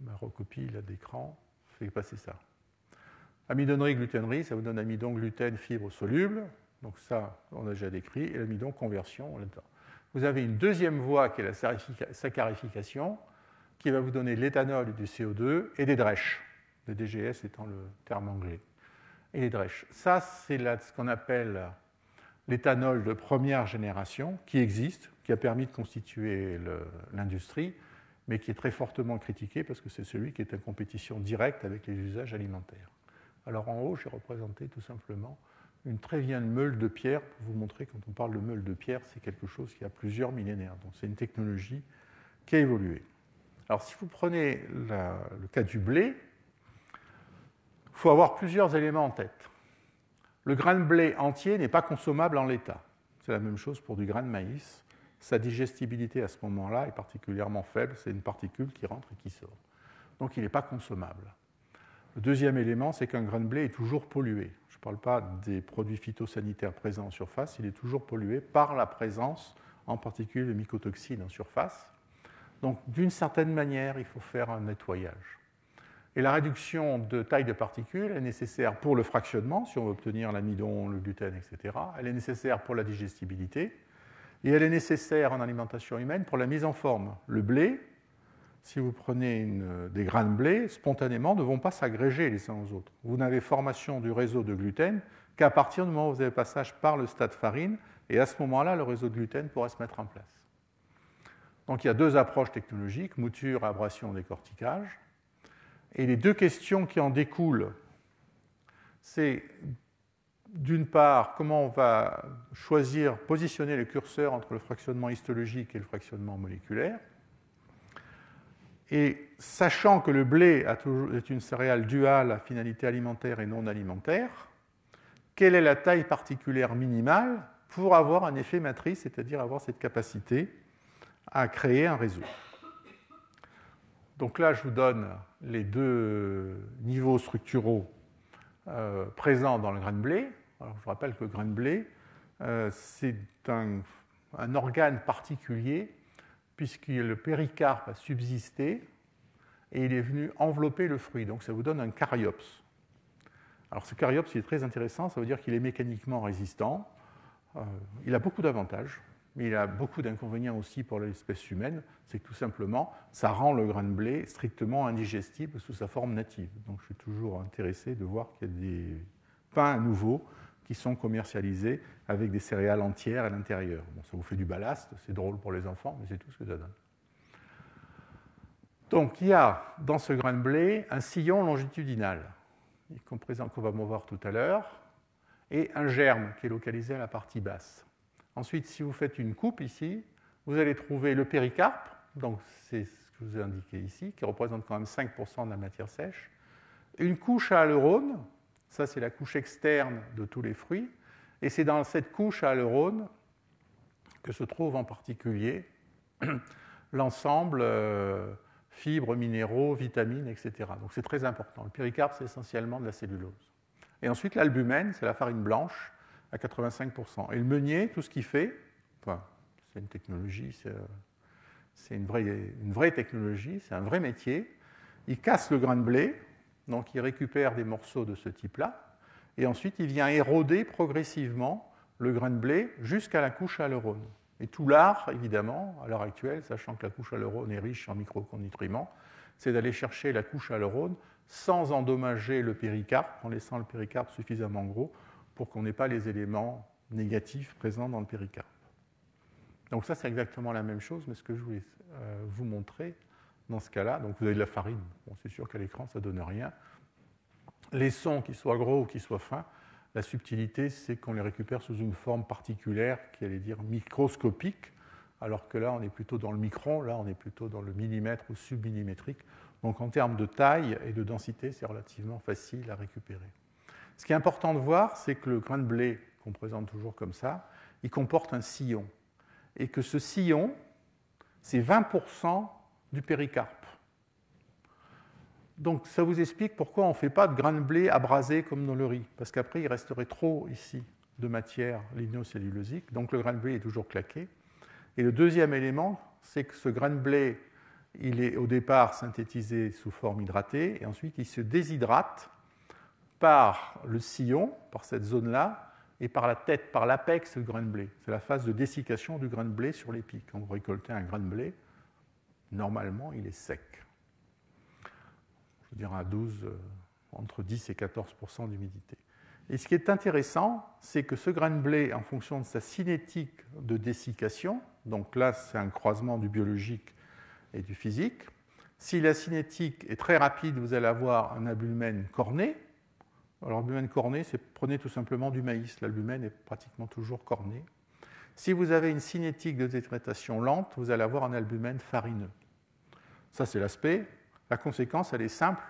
ma recopie d'écran fait passer ça. Amidonnerie, gluténerie, ça vous donne amidon, gluten, fibres solubles. Donc ça, on a déjà décrit. Et l'amidon, conversion, là-dedans. Vous avez une deuxième voie qui est la saccharification, qui va vous donner de l'éthanol et du CO2 et des drèches, le DGS étant le terme anglais. Et les drèches. Ça, c'est ce qu'on appelle l'éthanol de première génération, qui existe, qui a permis de constituer l'industrie, mais qui est très fortement critiqué parce que c'est celui qui est en compétition directe avec les usages alimentaires. Alors en haut, j'ai représenté tout simplement une très vieille meule de pierre pour vous montrer, quand on parle de meule de pierre, c'est quelque chose qui a plusieurs millénaires. Donc c'est une technologie qui a évolué. Alors si vous prenez le cas du blé, il faut avoir plusieurs éléments en tête. Le grain de blé entier n'est pas consommable en l'état. C'est la même chose pour du grain de maïs. Sa digestibilité à ce moment-là est particulièrement faible. C'est une particule qui rentre et qui sort. Donc il n'est pas consommable. Le deuxième élément, c'est qu'un grain de blé est toujours pollué. Je parle pas des produits phytosanitaires présents en surface, il est toujours pollué par la présence, en particulier de mycotoxines en surface. Donc, d'une certaine manière, il faut faire un nettoyage. Et la réduction de taille de particules est nécessaire pour le fractionnement, si on veut obtenir l'amidon, le gluten, etc. Elle est nécessaire pour la digestibilité. Et elle est nécessaire en alimentation humaine pour la mise en forme. Le blé, si vous prenez des grains de blé, spontanément ne vont pas s'agréger les uns aux autres. Vous n'avez formation du réseau de gluten qu'à partir du moment où vous avez passage par le stade farine, et à ce moment-là, le réseau de gluten pourra se mettre en place. Donc il y a deux approches technologiques, mouture, abrasion, décortiquage. Et les deux questions qui en découlent, c'est d'une part, comment on va choisir, positionner le curseur entre le fractionnement histologique et le fractionnement moléculaire. Et sachant que le blé est une céréale duale à finalité alimentaire et non alimentaire, quelle est la taille particulière minimale pour avoir un effet matrice, c'est-à-dire avoir cette capacité à créer un réseau. Donc là, je vous donne les deux niveaux structuraux présents dans le grain de blé. Alors, je vous rappelle que le grain de blé, c'est un organe particulier, puisque le péricarpe a subsisté et il est venu envelopper le fruit. Donc ça vous donne un caryopse. Alors ce caryopse, il est très intéressant, ça veut dire qu'il est mécaniquement résistant. Il a beaucoup d'avantages, mais il a beaucoup d'inconvénients aussi pour l'espèce humaine. C'est que tout simplement, ça rend le grain de blé strictement indigestible sous sa forme native. Donc je suis toujours intéressé de voir qu'il y a des pains nouveaux qui sont commercialisés avec des céréales entières à l'intérieur. Bon, ça vous fait du ballast, c'est drôle pour les enfants, mais c'est tout ce que ça donne. Donc il y a dans ce grain de blé un sillon longitudinal, qu'on va voir tout à l'heure, et un germe qui est localisé à la partie basse. Ensuite, si vous faites une coupe ici, vous allez trouver le péricarpe, donc c'est ce que je vous ai indiqué ici, qui représente quand même 5% de la matière sèche, une couche à aleurones, ça c'est la couche externe de tous les fruits, et c'est dans cette couche à aleurones que se trouve en particulier l'ensemble fibres, minéraux, vitamines, etc. Donc c'est très important. Le péricarpe, c'est essentiellement de la cellulose. Et ensuite, l'albumène, c'est la farine blanche à 85%. Et le meunier, tout ce qu'il fait, enfin, c'est une technologie, c'est une vraie technologie, c'est un vrai métier. Il casse le grain de blé, donc il récupère des morceaux de ce type-là, et ensuite il vient éroder progressivement le grain de blé jusqu'à la couche à aleurones. Et tout l'art, évidemment, à l'heure actuelle, sachant que la couche à aleurones est riche en micronutriments, c'est d'aller chercher la couche à aleurones sans endommager le péricarpe, en laissant le péricarpe suffisamment gros pour qu'on n'ait pas les éléments négatifs présents dans le péricarpe. Donc ça, c'est exactement la même chose, mais ce que je voulais vous montrer dans ce cas-là, donc vous avez de la farine, bon, c'est sûr qu'à l'écran, ça ne donne rien. Les sons, qu'ils soient gros ou qu'ils soient fins, la subtilité, c'est qu'on les récupère sous une forme particulière qui allait dire microscopique, alors que là, on est plutôt dans le micron, là, on est plutôt dans le millimètre ou submillimétrique. Donc en termes de taille et de densité, c'est relativement facile à récupérer. Ce qui est important de voir, c'est que le grain de blé, qu'on présente toujours comme ça, il comporte un sillon. Et que ce sillon, c'est 20% du péricarpe. Donc ça vous explique pourquoi on ne fait pas de grain de blé abrasé comme dans le riz, parce qu'après il resterait trop ici de matière lignocellulosique, donc le grain de blé est toujours claqué. Et le deuxième élément, c'est que ce grain de blé, il est au départ synthétisé sous forme hydratée, et ensuite il se déshydrate par le sillon, par cette zone-là, et par la tête, par l'apex du grain de blé. C'est la phase de dessiccation du grain de blé sur l'épi. Quand vous récoltez un grain de blé, normalement il est sec. Je veux dire à entre 10 et 14% d'humidité. Et ce qui est intéressant, c'est que ce grain de blé, en fonction de sa cinétique de dessiccation, donc là c'est un croisement du biologique et du physique, si la cinétique est très rapide, vous allez avoir un albumène corné. Alors l'albumène corné, prenez tout simplement du maïs, l'albumène est pratiquement toujours corné. Si vous avez une cinétique de déshydratation lente, vous allez avoir un albumène farineux. Ça c'est l'aspect. La conséquence, elle est simple,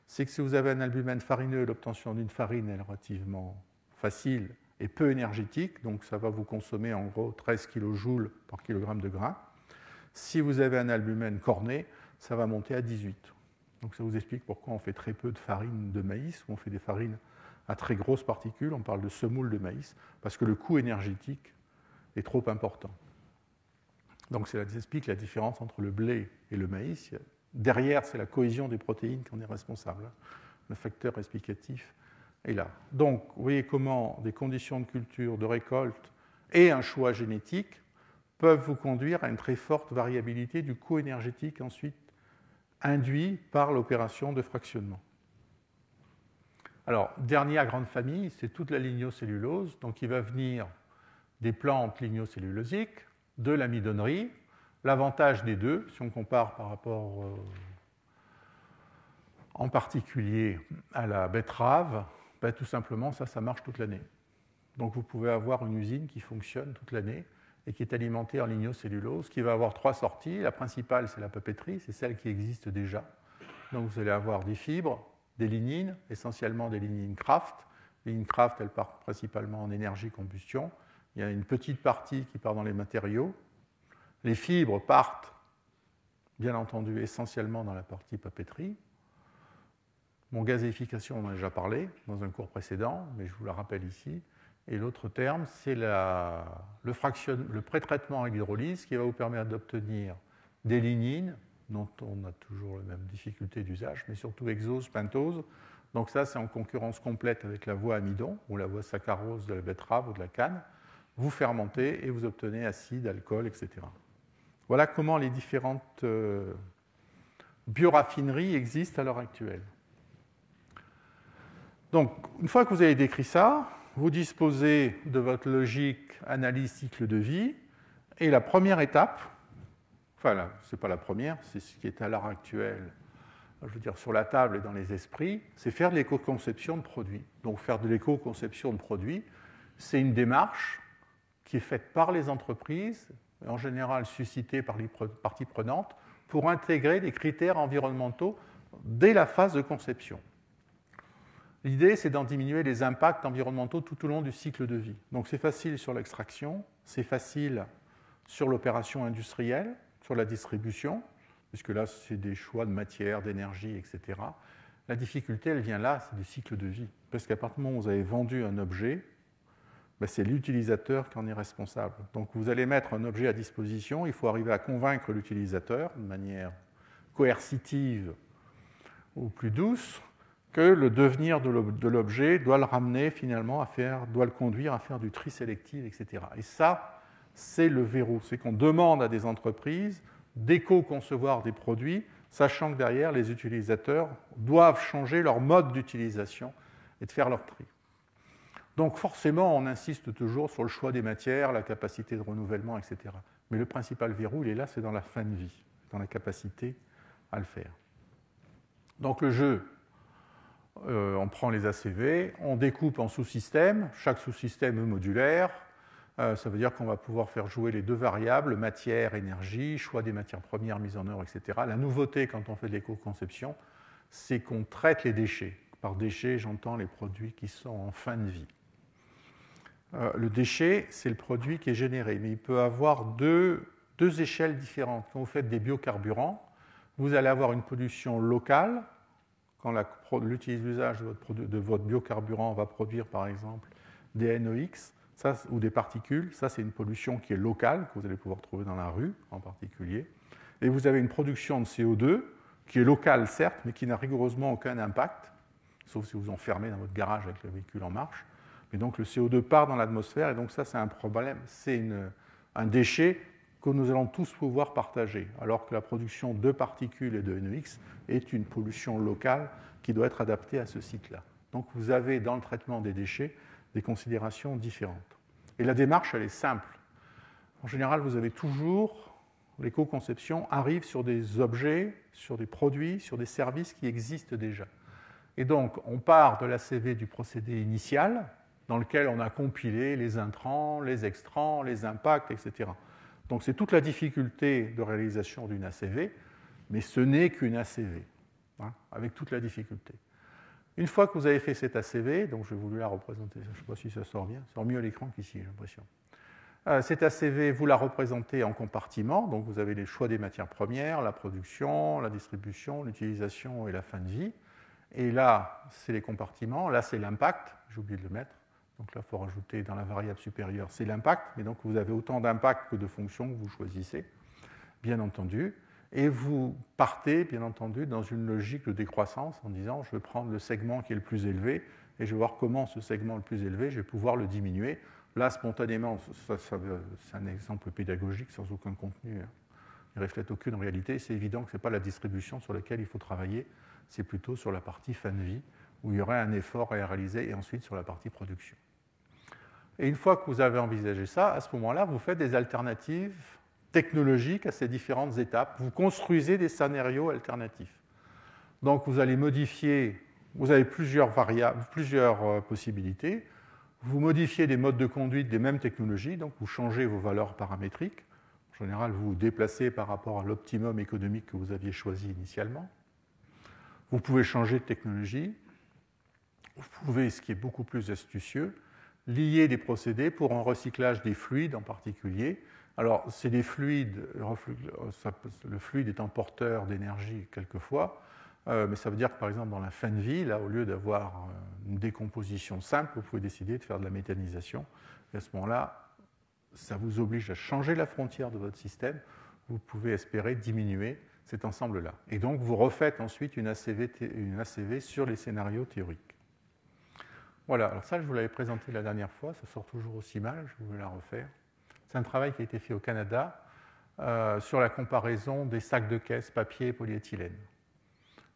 c'est que si vous avez un albumène farineux, l'obtention d'une farine est relativement facile et peu énergétique, donc ça va vous consommer en gros 13 kJ par kilogramme de grain. Si vous avez un albumène corné, ça va monter à 18. Donc ça vous explique pourquoi on fait très peu de farine de maïs, ou on fait des farines à très grosses particules, on parle de semoule de maïs, parce que le coût énergétique est trop important. Donc ça explique la différence entre le blé et le maïs. Derrière, c'est la cohésion des protéines qui en est responsable. Le facteur explicatif est là. Donc, vous voyez comment des conditions de culture, de récolte et un choix génétique peuvent vous conduire à une très forte variabilité du coût énergétique ensuite induit par l'opération de fractionnement. Alors, dernière grande famille, c'est toute la lignocellulose. Donc, il va venir des plantes lignocellulosiques, de l'amidonnerie. L'avantage des deux, si on compare par rapport en particulier à la betterave, ben, tout simplement, ça marche toute l'année. Donc, vous pouvez avoir une usine qui fonctionne toute l'année et qui est alimentée en lignocellulose, qui va avoir 3 sorties. La principale, c'est la papeterie, c'est celle qui existe déjà. Donc, vous allez avoir des fibres, des lignines, essentiellement des lignines Kraft. Les lignines Kraft, elles partent principalement en énergie-combustion. Il y a une petite partie qui part dans les matériaux. Les fibres partent, bien entendu, essentiellement dans la partie papeterie. Mon gazéification, on en a déjà parlé dans un cours précédent, mais je vous la rappelle ici. Et l'autre terme, c'est le pré-traitement à l'hydrolyse qui va vous permettre d'obtenir des lignines, dont on a toujours la même difficulté d'usage, mais surtout hexose, pentose. Donc ça, c'est en concurrence complète avec la voie amidon ou la voie saccharose de la betterave ou de la canne. Vous fermentez et vous obtenez acide, alcool, etc. Voilà comment les différentes bioraffineries existent à l'heure actuelle. Donc, une fois que vous avez décrit ça, vous disposez de votre logique analyse cycle de vie. Et la première étape, enfin, ce n'est pas la première, c'est ce qui est à l'heure actuelle, je veux dire, sur la table et dans les esprits, c'est faire de l'éco-conception de produits. Donc, faire de l'éco-conception de produits, c'est une démarche qui est faite par les entreprises, en général suscitée par les parties prenantes, pour intégrer des critères environnementaux dès la phase de conception. L'idée, c'est d'en diminuer les impacts environnementaux tout au long du cycle de vie. Donc c'est facile sur l'extraction, c'est facile sur l'opération industrielle, sur la distribution, puisque là, c'est des choix de matière, d'énergie, etc. La difficulté, elle vient là, c'est du cycle de vie. Parce qu'à partir du moment où vous avez vendu un objet, ben, c'est l'utilisateur qui en est responsable. Donc vous allez mettre un objet à disposition, il faut arriver à convaincre l'utilisateur de manière coercitive ou plus douce, que le devenir de l'objet doit le ramener finalement doit le conduire à faire du tri sélectif, etc. Et ça, c'est le verrou. C'est qu'on demande à des entreprises d'éco-concevoir des produits, sachant que derrière, les utilisateurs doivent changer leur mode d'utilisation et de faire leur tri. Donc forcément, on insiste toujours sur le choix des matières, la capacité de renouvellement, etc. Mais le principal verrou, il est là, c'est dans la fin de vie, dans la capacité à le faire. Donc le jeu, on prend les ACV, on découpe en sous-systèmes, chaque sous-système est modulaire, ça veut dire qu'on va pouvoir faire jouer les deux variables, matière, énergie, choix des matières premières, mise en œuvre, etc. La nouveauté quand on fait de l'éco-conception, c'est qu'on traite les déchets. Par déchets, j'entends les produits qui sont en fin de vie. Le déchet, c'est le produit qui est généré, mais il peut avoir deux échelles différentes. Quand vous faites des biocarburants, vous allez avoir une pollution locale. Quand l'usage de votre biocarburant va produire, par exemple, des NOx ou des particules, ça, c'est une pollution qui est locale, que vous allez pouvoir trouver dans la rue en particulier. Et vous avez une production de CO2 qui est locale, certes, mais qui n'a rigoureusement aucun impact, sauf si vous enfermez dans votre garage avec le véhicule en marche. Mais donc, le CO2 part dans l'atmosphère, et donc ça, c'est un problème. C'est un déchet que nous allons tous pouvoir partager, alors que la production de particules et de NOx est une pollution locale qui doit être adaptée à ce cycle-là. Donc vous avez dans le traitement des déchets des considérations différentes. Et la démarche, elle est simple. En général, vous avez toujours, l'éco-conception arrive sur des objets, sur des produits, sur des services qui existent déjà. Et donc, on part de l'ACV du procédé initial, dans lequel on a compilé les intrants, les extrants, les impacts, etc. Donc c'est toute la difficulté de réalisation d'une ACV, mais ce n'est qu'une ACV, avec toute la difficulté. Une fois que vous avez fait cette ACV, donc je vais vous la représenter, je ne sais pas si ça sort bien, ça sort mieux à l'écran qu'ici, j'ai l'impression. Cette ACV, vous la représentez en compartiments, donc vous avez les choix des matières premières, la production, la distribution, l'utilisation et la fin de vie. Et là, c'est les compartiments. Là, c'est l'impact. J'ai oublié de le mettre. Donc là, il faut rajouter dans la variable supérieure, c'est l'impact. Mais donc, vous avez autant d'impact que de fonctions que vous choisissez, bien entendu. Et vous partez, bien entendu, dans une logique de décroissance en disant, je vais prendre le segment qui est le plus élevé et je vais voir comment ce segment le plus élevé, je vais pouvoir le diminuer. Là, spontanément, c'est un exemple pédagogique sans aucun contenu. Il ne reflète aucune réalité. C'est évident que ce n'est pas la distribution sur laquelle il faut travailler. C'est plutôt sur la partie fin de vie, où il y aurait un effort à réaliser, et ensuite sur la partie production. Et une fois que vous avez envisagé ça, à ce moment-là, vous faites des alternatives technologiques à ces différentes étapes. Vous construisez des scénarios alternatifs. Donc, vous allez modifier, vous avez plusieurs variables, plusieurs possibilités. Vous modifiez des modes de conduite des mêmes technologies, donc vous changez vos valeurs paramétriques. En général, vous vous déplacez par rapport à l'optimum économique que vous aviez choisi initialement. Vous pouvez changer de technologie. Vous pouvez, ce qui est beaucoup plus astucieux, lier des procédés pour un recyclage des fluides en particulier. Alors, c'est des fluides, le fluide étant porteur d'énergie quelquefois, mais ça veut dire que, par exemple, dans la fin de vie, là, au lieu d'avoir une décomposition simple, vous pouvez décider de faire de la méthanisation. Et à ce moment-là, ça vous oblige à changer la frontière de votre système. Vous pouvez espérer diminuer cet ensemble-là. Et donc, vous refaites ensuite une ACV sur les scénarios théoriques. Voilà, alors ça, je vous l'avais présenté la dernière fois, ça sort toujours aussi mal, je vais la refaire. C'est un travail qui a été fait au Canada sur la comparaison des sacs de caisse papier et polyéthylène.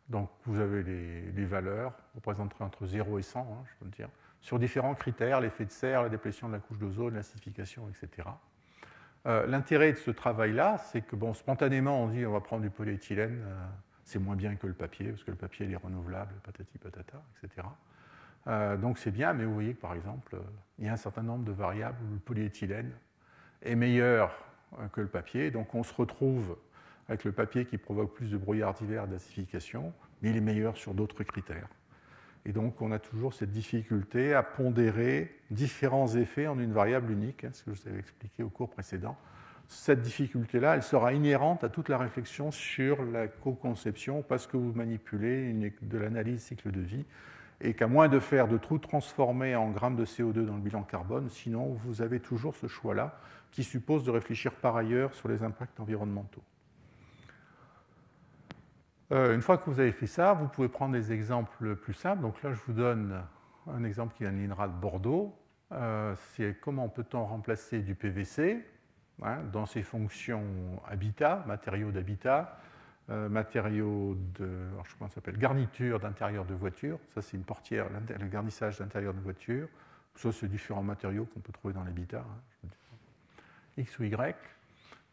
Donc, vous avez les valeurs, représentées entre 0 et 100, je peux dire, sur différents critères, l'effet de serre, la déplétion de la couche d'ozone, l'acidification, etc. L'intérêt de ce travail-là, c'est que, bon, spontanément, on dit on va prendre du polyéthylène, c'est moins bien que le papier, parce que le papier il est renouvelable, patati patata, etc. Donc c'est bien, mais vous voyez que par exemple, il y a un certain nombre de variables où le polyéthylène est meilleur que le papier. Donc on se retrouve avec le papier qui provoque plus de brouillard d'hiver et d'acidification, mais il est meilleur sur d'autres critères. Et donc on a toujours cette difficulté à pondérer différents effets en une variable unique, ce que je vous avais expliqué au cours précédent. Cette difficulté-là, elle sera inhérente à toute la réflexion sur la co-conception parce que vous manipulez de l'analyse cycle de vie, et qu'à moins de faire de tout transformer en grammes de CO2 dans le bilan carbone, sinon vous avez toujours ce choix-là qui suppose de réfléchir par ailleurs sur les impacts environnementaux. Une fois que vous avez fait ça, vous pouvez prendre des exemples plus simples. Donc là, je vous donne un exemple qui vient de l'INRA de Bordeaux. C'est comment peut-on remplacer du PVC dans ses fonctions habitat, matériaux d'habitat, matériaux de, alors je sais pas comment ça s'appelle, garniture d'intérieur de voiture. Ça, c'est une portière, le garnissage d'intérieur de voiture. Ça, c'est différents matériaux qu'on peut trouver dans l'habitat. X ou Y.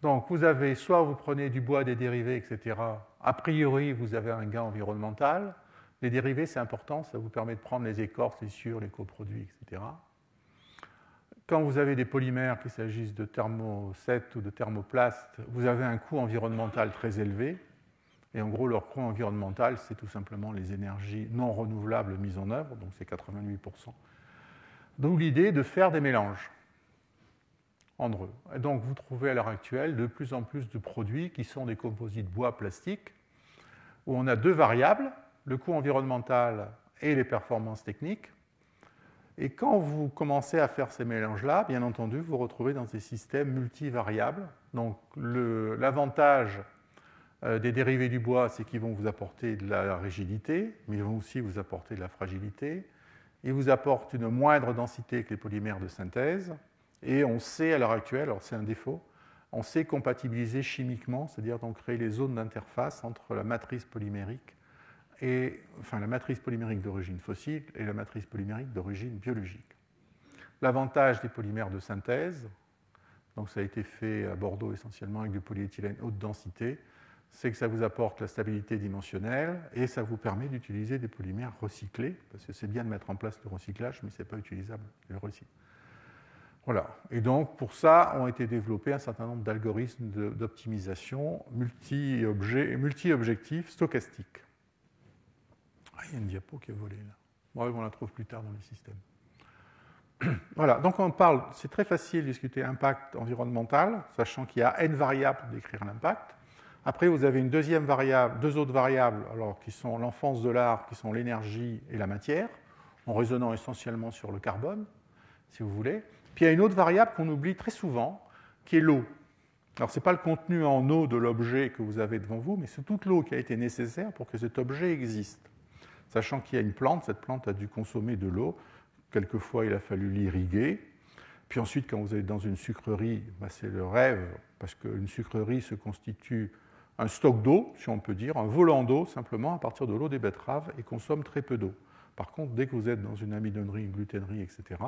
Donc, vous avez, soit vous prenez du bois, des dérivés, etc. A priori, vous avez un gain environnemental. Les dérivés, c'est important, ça vous permet de prendre les écorces, les sciures, les coproduits, etc. Quand vous avez des polymères, qu'il s'agisse de thermosets ou de thermoplastes, vous avez un coût environnemental très élevé. Et en gros, leur coût environnemental, c'est tout simplement les énergies non renouvelables mises en œuvre, donc c'est 88%. D'où l'idée de faire des mélanges entre eux. Et donc, vous trouvez à l'heure actuelle de plus en plus de produits qui sont des composites bois-plastique, où on a deux variables, le coût environnemental et les performances techniques. Et quand vous commencez à faire ces mélanges-là, bien entendu, vous vous retrouvez dans des systèmes multivariables. Donc, l'avantage des dérivés du bois, c'est qu'ils vont vous apporter de la rigidité, mais ils vont aussi vous apporter de la fragilité. Ils vous apportent une moindre densité que les polymères de synthèse. Et on sait à l'heure actuelle, alors c'est un défaut, on sait compatibiliser chimiquement, c'est-à-dire donc créer les zones d'interface entre la matrice polymérique la matrice polymérique d'origine fossile et la matrice polymérique d'origine biologique. L'avantage des polymères de synthèse, donc ça a été fait à Bordeaux essentiellement avec du polyéthylène haute densité, c'est que ça vous apporte la stabilité dimensionnelle et ça vous permet d'utiliser des polymères recyclés, parce que c'est bien de mettre en place le recyclage, mais ce n'est pas utilisable de le recycler. Voilà. Et donc, pour ça, ont été développés un certain nombre d'algorithmes d'optimisation multi-objectifs stochastiques. Ah, il y a une diapo qui a volé là. Bon, on la trouve plus tard dans les systèmes. Voilà, donc on parle, c'est très facile de discuter impact environnemental, sachant qu'il y a n variables pour décrire l'impact. Après, vous avez une deuxième variable, deux autres variables, alors, qui sont l'enfance de l'art, qui sont l'énergie et la matière, en raisonnant essentiellement sur le carbone, si vous voulez. Puis il y a une autre variable qu'on oublie très souvent, qui est l'eau. Alors, ce n'est pas le contenu en eau de l'objet que vous avez devant vous, mais c'est toute l'eau qui a été nécessaire pour que cet objet existe. Sachant qu'il y a une plante, cette plante a dû consommer de l'eau. Quelquefois, il a fallu l'irriguer. Puis ensuite, quand vous êtes dans une sucrerie, c'est le rêve, parce qu'une sucrerie se constitue un stock d'eau, si on peut dire, un volant d'eau simplement à partir de l'eau des betteraves et consomme très peu d'eau. Par contre, dès que vous êtes dans une amidonnerie, une gluténerie, etc.,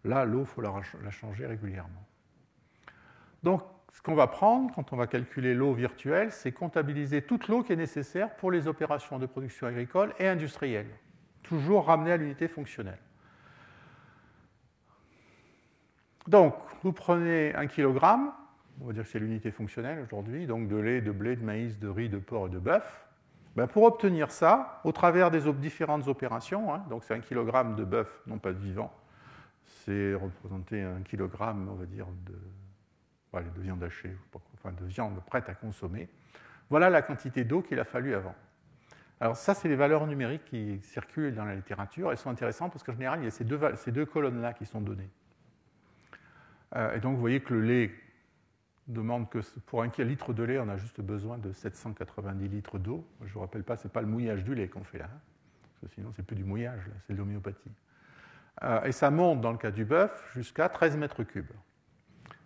là, l'eau, il faut la changer régulièrement. Donc, ce qu'on va prendre quand on va calculer l'eau virtuelle, c'est comptabiliser toute l'eau qui est nécessaire pour les opérations de production agricole et industrielle, toujours ramener à l'unité fonctionnelle. Donc, vous prenez 1 kg, on va dire que c'est l'unité fonctionnelle aujourd'hui, donc de lait, de blé, de maïs, de riz, de porc et de bœuf. Pour obtenir ça, au travers des différentes opérations, donc c'est 1 kg de bœuf, non pas de vivant, c'est représenté 1 kg, on va dire, de viande hachée, enfin de viande prête à consommer. Voilà la quantité d'eau qu'il a fallu avant. Alors ça, c'est les valeurs numériques qui circulent dans la littérature. Elles sont intéressantes parce qu'en général, il y a ces deux colonnes-là qui sont données. Et donc, vous voyez que le lait demande que pour 1 litre de lait, on a juste besoin de 790 litres d'eau. Je ne vous rappelle pas, ce n'est pas le mouillage du lait qu'on fait là, parce que sinon, ce n'est plus du mouillage, là, c'est de l'homéopathie. Et ça monte, dans le cas du bœuf, jusqu'à 13 mètres cubes.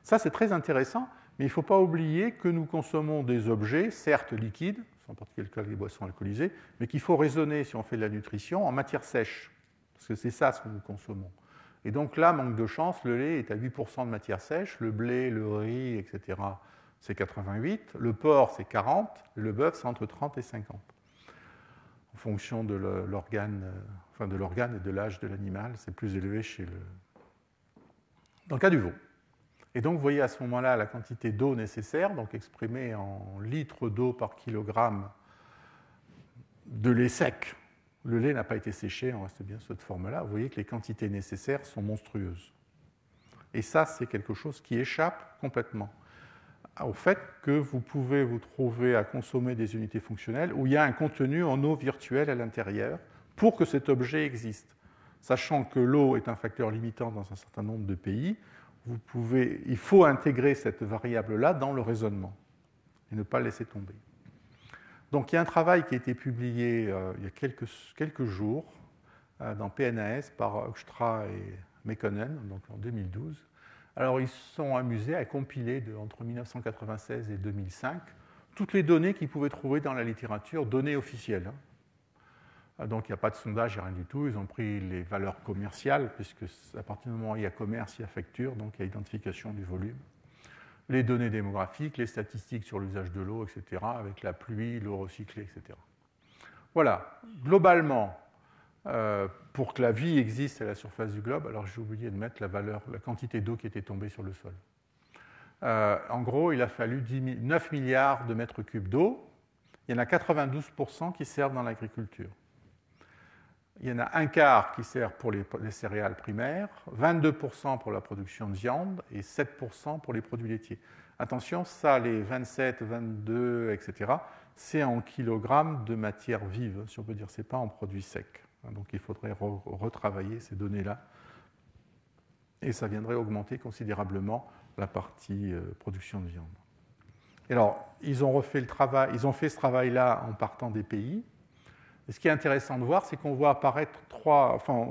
Ça, c'est très intéressant, mais il ne faut pas oublier que nous consommons des objets, certes liquides, en particulier le cas des boissons alcoolisées, mais qu'il faut raisonner, si on fait de la nutrition, en matière sèche, parce que c'est ça ce que nous consommons. Et donc là, manque de chance, le lait est à 8% de matière sèche, le blé, le riz, etc., c'est 88, le porc, c'est 40, et le bœuf, c'est entre 30 et 50. En fonction de l'organe et de l'âge de l'animal, c'est plus élevé dans le cas du veau. Et donc, vous voyez à ce moment-là la quantité d'eau nécessaire, donc exprimée en litres d'eau par kilogramme de lait sec. Le lait n'a pas été séché, on reste bien sur cette forme-là. Vous voyez que les quantités nécessaires sont monstrueuses. Et ça, c'est quelque chose qui échappe complètement au fait que vous pouvez vous trouver à consommer des unités fonctionnelles où il y a un contenu en eau virtuelle à l'intérieur pour que cet objet existe. Sachant que l'eau est un facteur limitant dans un certain nombre de pays, il faut intégrer cette variable-là dans le raisonnement et ne pas le laisser tomber. Donc il y a un travail qui a été publié il y a quelques jours dans PNAS par Hoekstra et Mekkonen, donc en 2012. Alors ils se sont amusés à compiler entre 1996 et 2005 toutes les données qu'ils pouvaient trouver dans la littérature, données officielles. Donc il n'y a pas de sondage, il n'y a rien du tout. Ils ont pris les valeurs commerciales, puisque à partir du moment où il y a commerce, il y a facture, donc il y a identification du volume. Les données démographiques, les statistiques sur l'usage de l'eau, etc., avec la pluie, l'eau recyclée, etc. Voilà, globalement, pour que la vie existe à la surface du globe, alors j'ai oublié de mettre la quantité d'eau qui était tombée sur le sol. En gros, il a fallu 9 milliards de mètres cubes d'eau. Il y en a 92% qui servent dans l'agriculture. Il y en a un quart qui sert pour les céréales primaires, 22% pour la production de viande et 7% pour les produits laitiers. Attention, ça, les 27, 22, etc., c'est en kilogrammes de matière vive, si on peut dire, ce n'est pas en produits secs. Donc il faudrait retravailler ces données-là. Et ça viendrait augmenter considérablement la partie production de viande. Et alors, ils ont fait ce travail-là en partant des pays. Et ce qui est intéressant de voir, c'est qu'on voit apparaître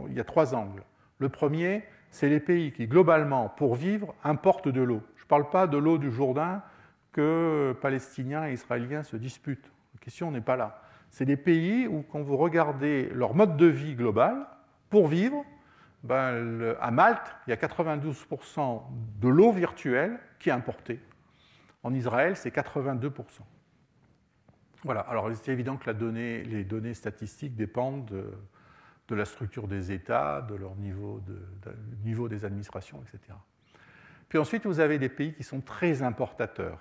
il y a trois angles. Le premier, c'est les pays qui, globalement, pour vivre, importent de l'eau. Je ne parle pas de l'eau du Jourdain que Palestiniens et Israéliens se disputent. La question n'est pas là. C'est des pays où, quand vous regardez leur mode de vie global, pour vivre, à Malte, il y a 92% de l'eau virtuelle qui est importée. En Israël, c'est 82%. Voilà. Alors, c'est évident que les données statistiques dépendent de la structure des États, de leur niveau des administrations, etc. Puis ensuite, vous avez des pays qui sont très importateurs.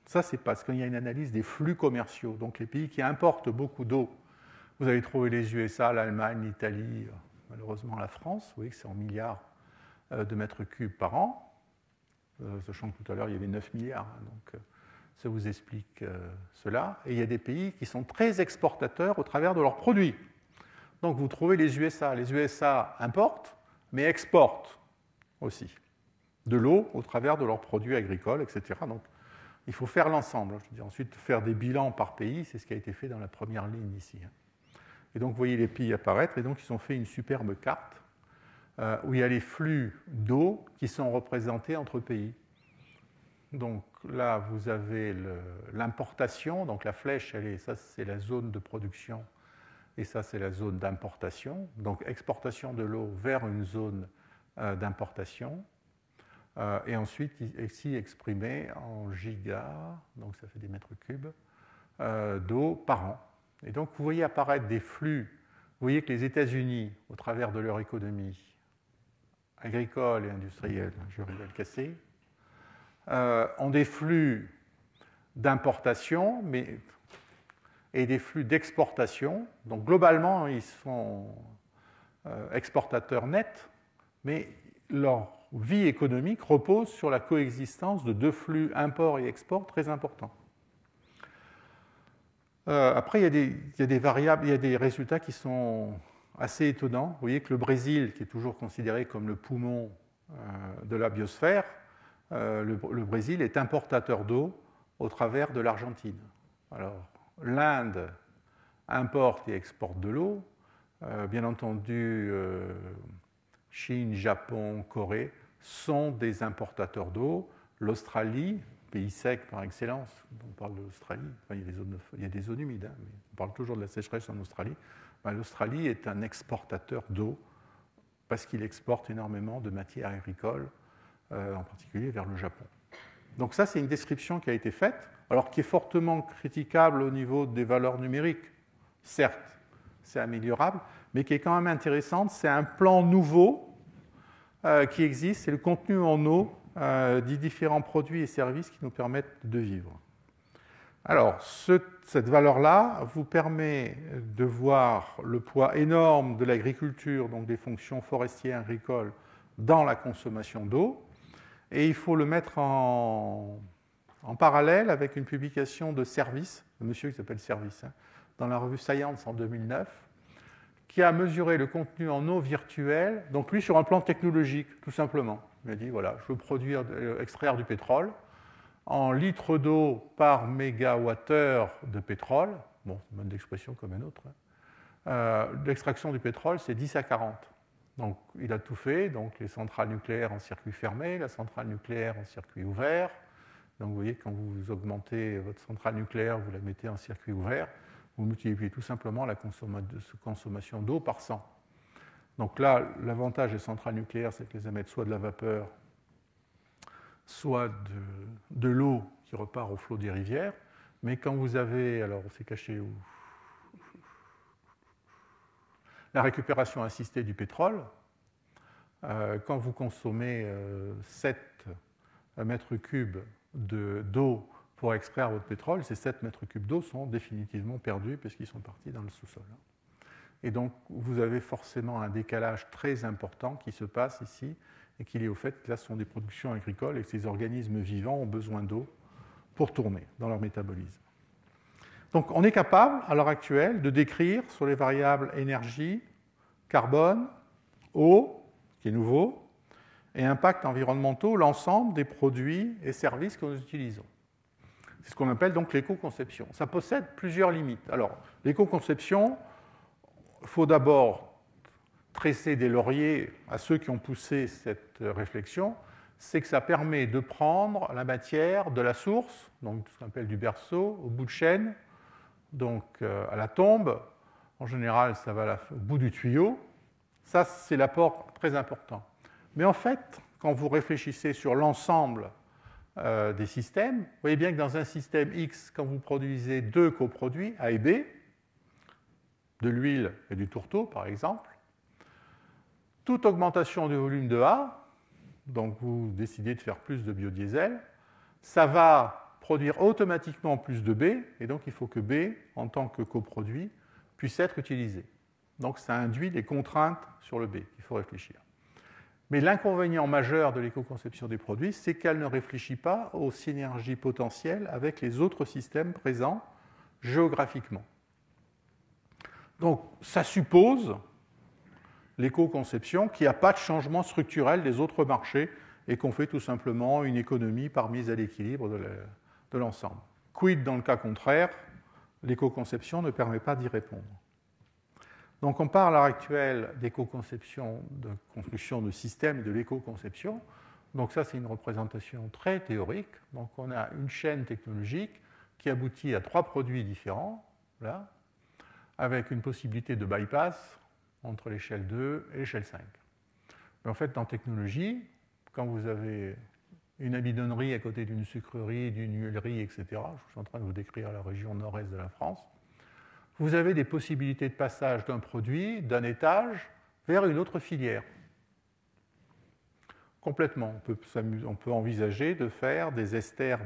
Ça, c'est parce qu'il y a une analyse des flux commerciaux. Donc, les pays qui importent beaucoup d'eau, vous allez trouver les USA, l'Allemagne, l'Italie, malheureusement la France. Vous voyez que c'est en milliards de mètres cubes par an, sachant que tout à l'heure, il y avait 9 milliards. Donc, Ça vous explique cela. Et il y a des pays qui sont très exportateurs au travers de leurs produits. Donc vous trouvez les USA. Les USA importent, mais exportent aussi de l'eau au travers de leurs produits agricoles, etc. Donc il faut faire l'ensemble. Je veux dire, ensuite, faire des bilans par pays, c'est ce qui a été fait dans la première ligne ici. Et donc vous voyez les pays apparaître, et donc ils ont fait une superbe carte où il y a les flux d'eau qui sont représentés entre pays. Donc là, vous avez l'importation, donc la flèche, ça c'est la zone de production, et ça c'est la zone d'importation. Donc exportation de l'eau vers une zone d'importation, et ensuite ici exprimé en gigas, donc ça fait des mètres cubes, d'eau par an. Et donc vous voyez apparaître des flux, vous voyez que les États-Unis, au travers de leur économie agricole et industrielle, je vais le casser, ont des flux d'importation et des flux d'exportation. Donc globalement, ils sont exportateurs nets, mais leur vie économique repose sur la coexistence de deux flux import et export très importants. Après, il y a des variables, il y a des résultats qui sont assez étonnants. Vous voyez que le Brésil, qui est toujours considéré comme le poumon de la biosphère, le Brésil est importateur d'eau au travers de l'Argentine. Alors, l'Inde importe et exporte de l'eau. Bien entendu, Chine, Japon, Corée sont des importateurs d'eau. L'Australie, pays sec par excellence, on parle de l'Australie, enfin, il y a des zones humides, hein, mais on parle toujours de la sécheresse en Australie. L'Australie est un exportateur d'eau parce qu'il exporte énormément de matières agricoles, en particulier vers le Japon. Donc ça, c'est une description qui a été faite, alors qui est fortement critiquable au niveau des valeurs numériques. Certes, c'est améliorable, mais qui est quand même intéressante. C'est un plan nouveau qui existe, c'est le contenu en eau des différents produits et services qui nous permettent de vivre. Alors, cette valeur-là vous permet de voir le poids énorme de l'agriculture, donc des fonctions forestières agricoles, dans la consommation d'eau. Et il faut le mettre en parallèle avec une publication de Service, un monsieur qui s'appelle Service, dans la revue Science en 2009, qui a mesuré le contenu en eau virtuelle, donc lui sur un plan technologique, tout simplement. Il a dit, voilà, je veux extraire du pétrole, en litres d'eau par mégawattheure de pétrole, bon, c'est une bonne expression comme une autre, l'extraction du pétrole, c'est 10 à 40. Donc, il a tout fait, donc les centrales nucléaires en circuit fermé, la centrale nucléaire en circuit ouvert. Donc, vous voyez, quand vous augmentez votre centrale nucléaire, vous la mettez en circuit ouvert, vous multipliez tout simplement la consommation d'eau par 100. Donc là, l'avantage des centrales nucléaires, c'est qu'elles émettent soit de la vapeur, soit de l'eau qui repart au flot des rivières. Mais quand vous avez, alors c'est caché où, la récupération assistée du pétrole, quand vous consommez 7 mètres cubes d'eau pour extraire votre pétrole, ces 7 mètres cubes d'eau sont définitivement perdus parce qu'ils sont partis dans le sous-sol. Et donc, vous avez forcément un décalage très important qui se passe ici et qui est lié au fait que là, ce sont des productions agricoles et que ces organismes vivants ont besoin d'eau pour tourner dans leur métabolisme. Donc, on est capable, à l'heure actuelle, de décrire sur les variables énergie, carbone, eau, qui est nouveau, et impacts environnementaux, l'ensemble des produits et services que nous utilisons. C'est ce qu'on appelle donc l'éco-conception. Ça possède plusieurs limites. Alors, l'éco-conception, il faut d'abord tresser des lauriers à ceux qui ont poussé cette réflexion, c'est que ça permet de prendre la matière de la source, donc ce qu'on appelle du berceau, au bout de chaîne, donc à la tombe. En général, ça va au bout du tuyau. Ça, c'est l'apport très important. Mais en fait, quand vous réfléchissez sur l'ensemble des systèmes, vous voyez bien que dans un système X, quand vous produisez deux coproduits, A et B, de l'huile et du tourteau, par exemple, toute augmentation du volume de A, donc vous décidez de faire plus de biodiesel, ça va produire automatiquement plus de B, et donc il faut que B, en tant que coproduit, puisse être utilisé. Donc ça induit des contraintes sur le B, il faut réfléchir. Mais l'inconvénient majeur de l'éco-conception des produits, c'est qu'elle ne réfléchit pas aux synergies potentielles avec les autres systèmes présents géographiquement. Donc, ça suppose l'éco-conception qu'il n'y a pas de changement structurel des autres marchés et qu'on fait tout simplement une économie par mise à l'équilibre de l'ensemble. Quid dans le cas contraire, l'éco-conception ne permet pas d'y répondre. Donc on parle à l'heure actuelle d'éco-conception, de construction de systèmes, de l'éco-conception. Donc ça, c'est une représentation très théorique. Donc on a une chaîne technologique qui aboutit à 3 produits différents, là, avec une possibilité de bypass entre l'échelle 2 et l'échelle 5. Mais en fait, dans technologie, quand vous avez une amidonnerie à côté d'une sucrerie, d'une huilerie, etc., je suis en train de vous décrire la région nord-est de la France, vous avez des possibilités de passage d'un produit, d'un étage, vers une autre filière. Complètement. On peut envisager de faire des esters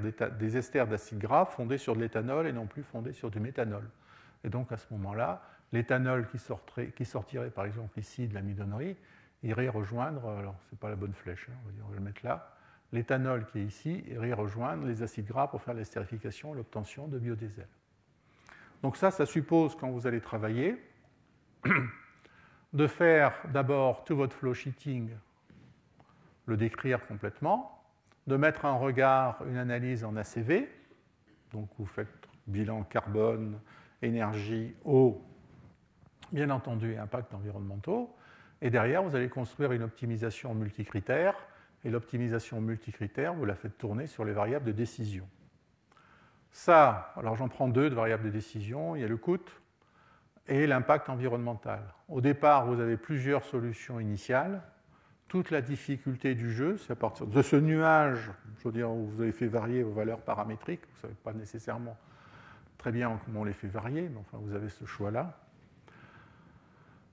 d'acide gras fondés sur de l'éthanol et non plus fondés sur du méthanol. Et donc, à ce moment-là, l'éthanol qui sortirait, par exemple, ici de l'amidonnerie, irait rejoindre, alors ce n'est pas la bonne flèche, hein, on va le mettre là, l'éthanol qui est ici irait rejoindre les acides gras pour faire l'estérification et l'obtention de biodiesel. Donc ça suppose, quand vous allez travailler, de faire d'abord tout votre flow sheeting, le décrire complètement, de mettre en regard une analyse en ACV, donc vous faites bilan carbone, énergie, eau, bien entendu, et impacts environnementaux, et derrière, vous allez construire une optimisation multicritère, et l'optimisation multicritère, vous la faites tourner sur les variables de décision. Ça, alors j'en prends 2 de variables de décision, il y a le coût et l'impact environnemental. Au départ, vous avez plusieurs solutions initiales. Toute la difficulté du jeu, c'est à partir de ce nuage, je veux dire, où vous avez fait varier vos valeurs paramétriques, vous ne savez pas nécessairement très bien comment on les fait varier, mais enfin, vous avez ce choix-là.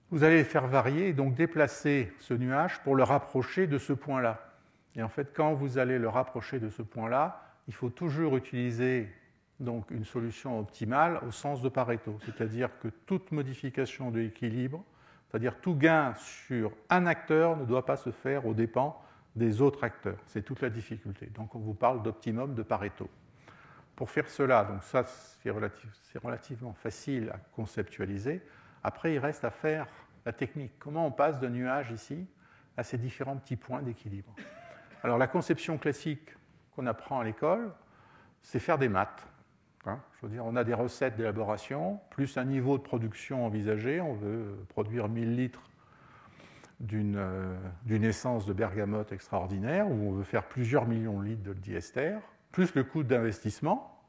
Vous allez les faire varier et donc déplacer ce nuage pour le rapprocher de ce point-là. Et en fait, quand vous allez le rapprocher de ce point-là, il faut toujours utiliser donc une solution optimale au sens de Pareto, c'est-à-dire que toute modification de l'équilibre, c'est-à-dire tout gain sur un acteur ne doit pas se faire aux dépens des autres acteurs. C'est toute la difficulté. Donc on vous parle d'optimum de Pareto. Pour faire cela, donc ça c'est relativement facile à conceptualiser. Après, il reste à faire la technique. Comment on passe d'un nuage ici à ces différents petits points d'équilibre? Alors la conception classique qu'on apprend à l'école, c'est faire des maths. Je veux dire, on a des recettes d'élaboration, plus un niveau de production envisagé. On veut produire 1000 litres d'une essence de bergamote extraordinaire, ou on veut faire plusieurs millions de litres de diester, plus le coût d'investissement.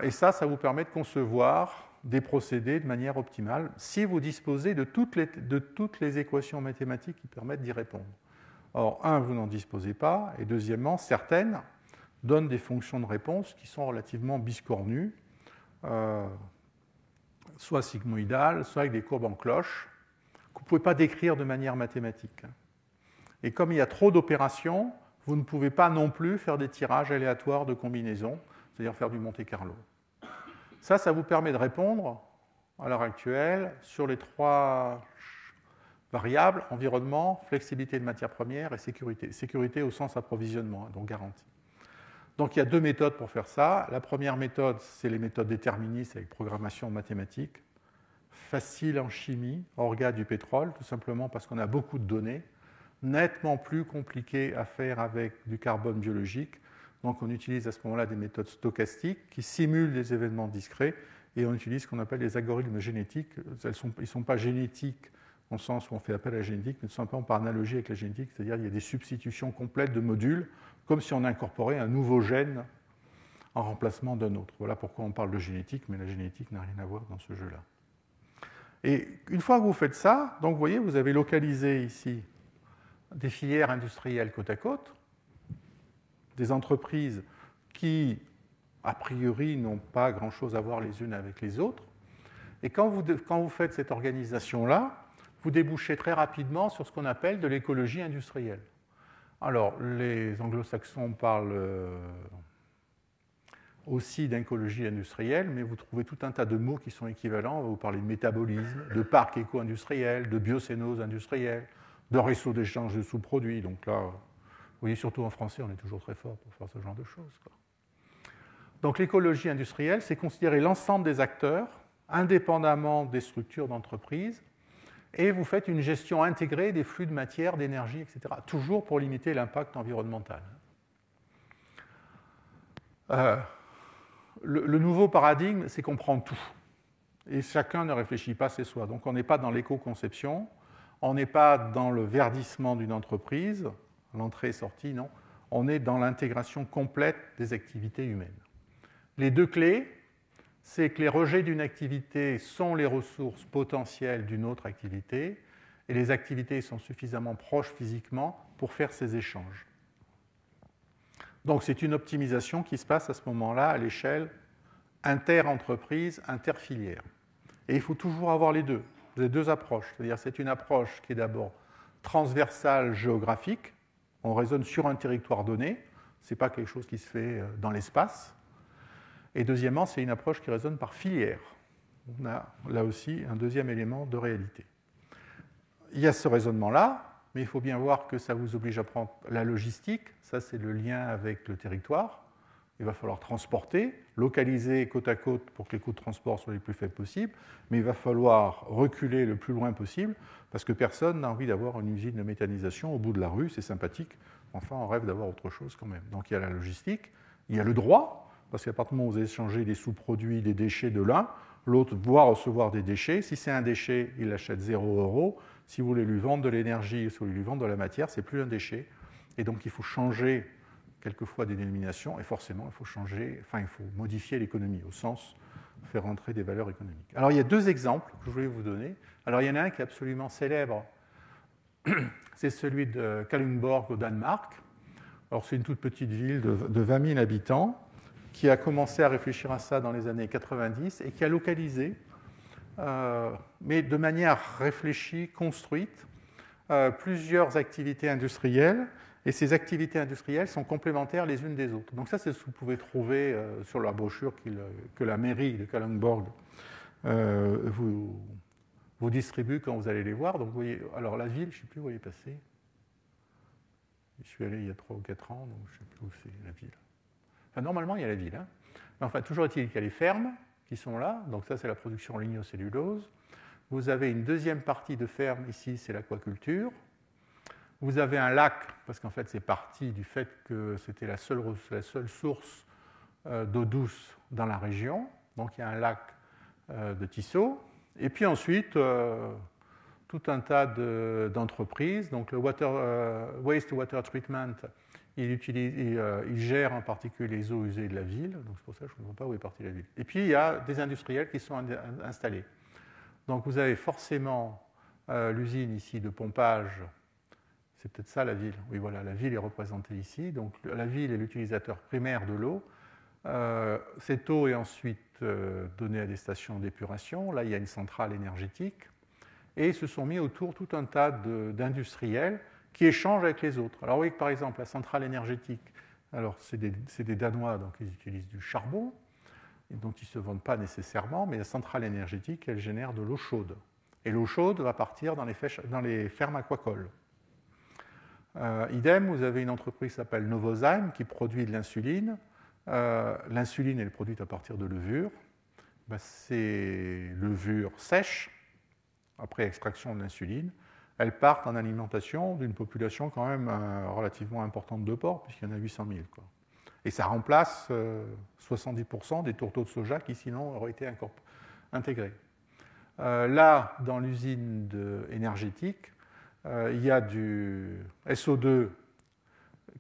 Et ça vous permet de concevoir des procédés de manière optimale si vous disposez de toutes les équations mathématiques qui permettent d'y répondre. Or, vous n'en disposez pas, et deuxièmement, certaines donnent des fonctions de réponse qui sont relativement biscornues, soit sigmoïdales, soit avec des courbes en cloche, que vous ne pouvez pas décrire de manière mathématique. Et comme il y a trop d'opérations, vous ne pouvez pas non plus faire des tirages aléatoires de combinaisons, c'est-à-dire faire du Monte Carlo. Ça vous permet de répondre, à l'heure actuelle, sur les 3 variables, environnement, flexibilité de matières premières et sécurité. Sécurité au sens approvisionnement, donc garantie. Donc il y a 2 méthodes pour faire ça. La première méthode, c'est les méthodes déterministes avec programmation mathématique, facile en chimie, orga du pétrole, tout simplement parce qu'on a beaucoup de données, nettement plus compliqué à faire avec du carbone biologique. Donc on utilise à ce moment-là des méthodes stochastiques qui simulent des événements discrets, et on utilise ce qu'on appelle les algorithmes génétiques. Ils ne sont pas génétiques dans le sens où on fait appel à la génétique, mais tout simplement par analogie avec la génétique, c'est-à-dire qu'il y a des substitutions complètes de modules, comme si on incorporait un nouveau gène en remplacement d'un autre. Voilà pourquoi on parle de génétique, mais la génétique n'a rien à voir dans ce jeu-là. Et une fois que vous faites ça, donc vous voyez, vous avez localisé ici des filières industrielles côte à côte, des entreprises qui, a priori, n'ont pas grand-chose à voir les unes avec les autres. Et quand vous faites cette organisation-là, vous débouchez très rapidement sur ce qu'on appelle de l'écologie industrielle. Alors, les anglo-saxons parlent aussi d'écologie industrielle, mais vous trouvez tout un tas de mots qui sont équivalents. On va vous parler de métabolisme, de parc éco-industriel, de biocénose industrielle, de réseaux d'échange de sous-produits. Donc là, vous voyez, surtout en français, on est toujours très fort pour faire ce genre de choses, quoi. Donc l'écologie industrielle, c'est considérer l'ensemble des acteurs, indépendamment des structures d'entreprise, et vous faites une gestion intégrée des flux de matière, d'énergie, etc., toujours pour limiter l'impact environnemental. Le nouveau paradigme, c'est qu'on prend tout. Et chacun ne réfléchit pas c'est soi. Donc on n'est pas dans l'éco-conception, on n'est pas dans le verdissement d'une entreprise, l'entrée et sortie, non. On est dans l'intégration complète des activités humaines. Les deux clés, c'est que les rejets d'une activité sont les ressources potentielles d'une autre activité, et les activités sont suffisamment proches physiquement pour faire ces échanges. Donc c'est une optimisation qui se passe à ce moment-là à l'échelle inter-entreprise, inter-filière. Et il faut toujours avoir les deux. Vous avez deux approches. C'est-à-dire c'est une approche qui est d'abord transversale géographique. On raisonne sur un territoire donné. Ce n'est pas quelque chose qui se fait dans l'espace. Et deuxièmement, c'est une approche qui raisonne par filière. On a là aussi un deuxième élément de réalité. Il y a ce raisonnement-là, mais il faut bien voir que ça vous oblige à prendre la logistique. Ça, c'est le lien avec le territoire. Il va falloir transporter, localiser côte à côte pour que les coûts de transport soient les plus faibles possibles, mais il va falloir reculer le plus loin possible parce que personne n'a envie d'avoir une usine de méthanisation au bout de la rue, c'est sympathique, enfin on rêve d'avoir autre chose quand même. Donc il y a la logistique, il y a le droit, parce qu'à partir du moment où vous échangez des sous-produits, des déchets de l'un, l'autre doit recevoir des déchets. Si c'est un déchet, il l'achète 0 €. Si vous voulez lui vendre de l'énergie, si vous voulez lui vendre de la matière, c'est plus un déchet. Et donc il faut changer quelquefois des dénominations, et forcément, il faut modifier l'économie, au sens faire entrer des valeurs économiques. Alors, il y a deux exemples que je voulais vous donner. Alors, il y en a un qui est absolument célèbre, c'est celui de Kalundborg au Danemark. Alors, c'est une toute petite ville de 20 000 habitants qui a commencé à réfléchir à ça dans les années 90 et qui a localisé, mais de manière réfléchie, construite, plusieurs activités industrielles. Et ces activités industrielles sont complémentaires les unes des autres. Donc ça, c'est ce que vous pouvez trouver sur la brochure que la mairie de Kalundborg vous distribue quand vous allez les voir. Donc vous voyez, alors la ville, je ne sais plus où elle est passée. Je suis allé il y a 3 ou 4 ans, donc je ne sais plus où c'est la ville. Enfin, normalement, il y a la ville. Hein. Mais enfin, toujours est-il qu'il y a les fermes qui sont là. Donc ça, c'est la production lignocellulose. Vous avez une deuxième partie de ferme ici, c'est l'aquaculture. Vous avez un lac, parce qu'en fait, c'est parti du fait que c'était la seule source d'eau douce dans la région. Donc, il y a un lac de Tissot. Et puis ensuite, tout un tas d'entreprises. Donc, le Waste Water Treatment, il gère en particulier les eaux usées de la ville. Donc, c'est pour ça que je ne vois pas où est partie la ville. Et puis, il y a des industriels qui sont installés. Donc, vous avez forcément l'usine ici de pompage. C'est peut-être ça la ville. Oui, voilà, la ville est représentée ici. Donc la ville est l'utilisateur primaire de l'eau. Cette eau est ensuite donnée à des stations d'épuration. Là, il y a une centrale énergétique. Et se sont mis autour tout un tas d'industriels qui échangent avec les autres. Alors oui, par exemple, la centrale énergétique, alors c'est des Danois, donc ils utilisent du charbon, dont ils ne se vendent pas nécessairement, mais la centrale énergétique, elle génère de l'eau chaude. Et l'eau chaude va partir dans les fermes aquacoles. Idem, vous avez une entreprise qui s'appelle Novozymes qui produit de l'insuline. L'insuline, elle est produite à partir de levures. Ces levures sèches, après extraction de l'insuline, elles partent en alimentation d'une population quand même relativement importante de porcs, puisqu'il y en a 800 000. Quoi. Et ça remplace 70% des tourteaux de soja qui sinon auraient été intégrés. Là, dans l'usine énergétique, il y a du SO2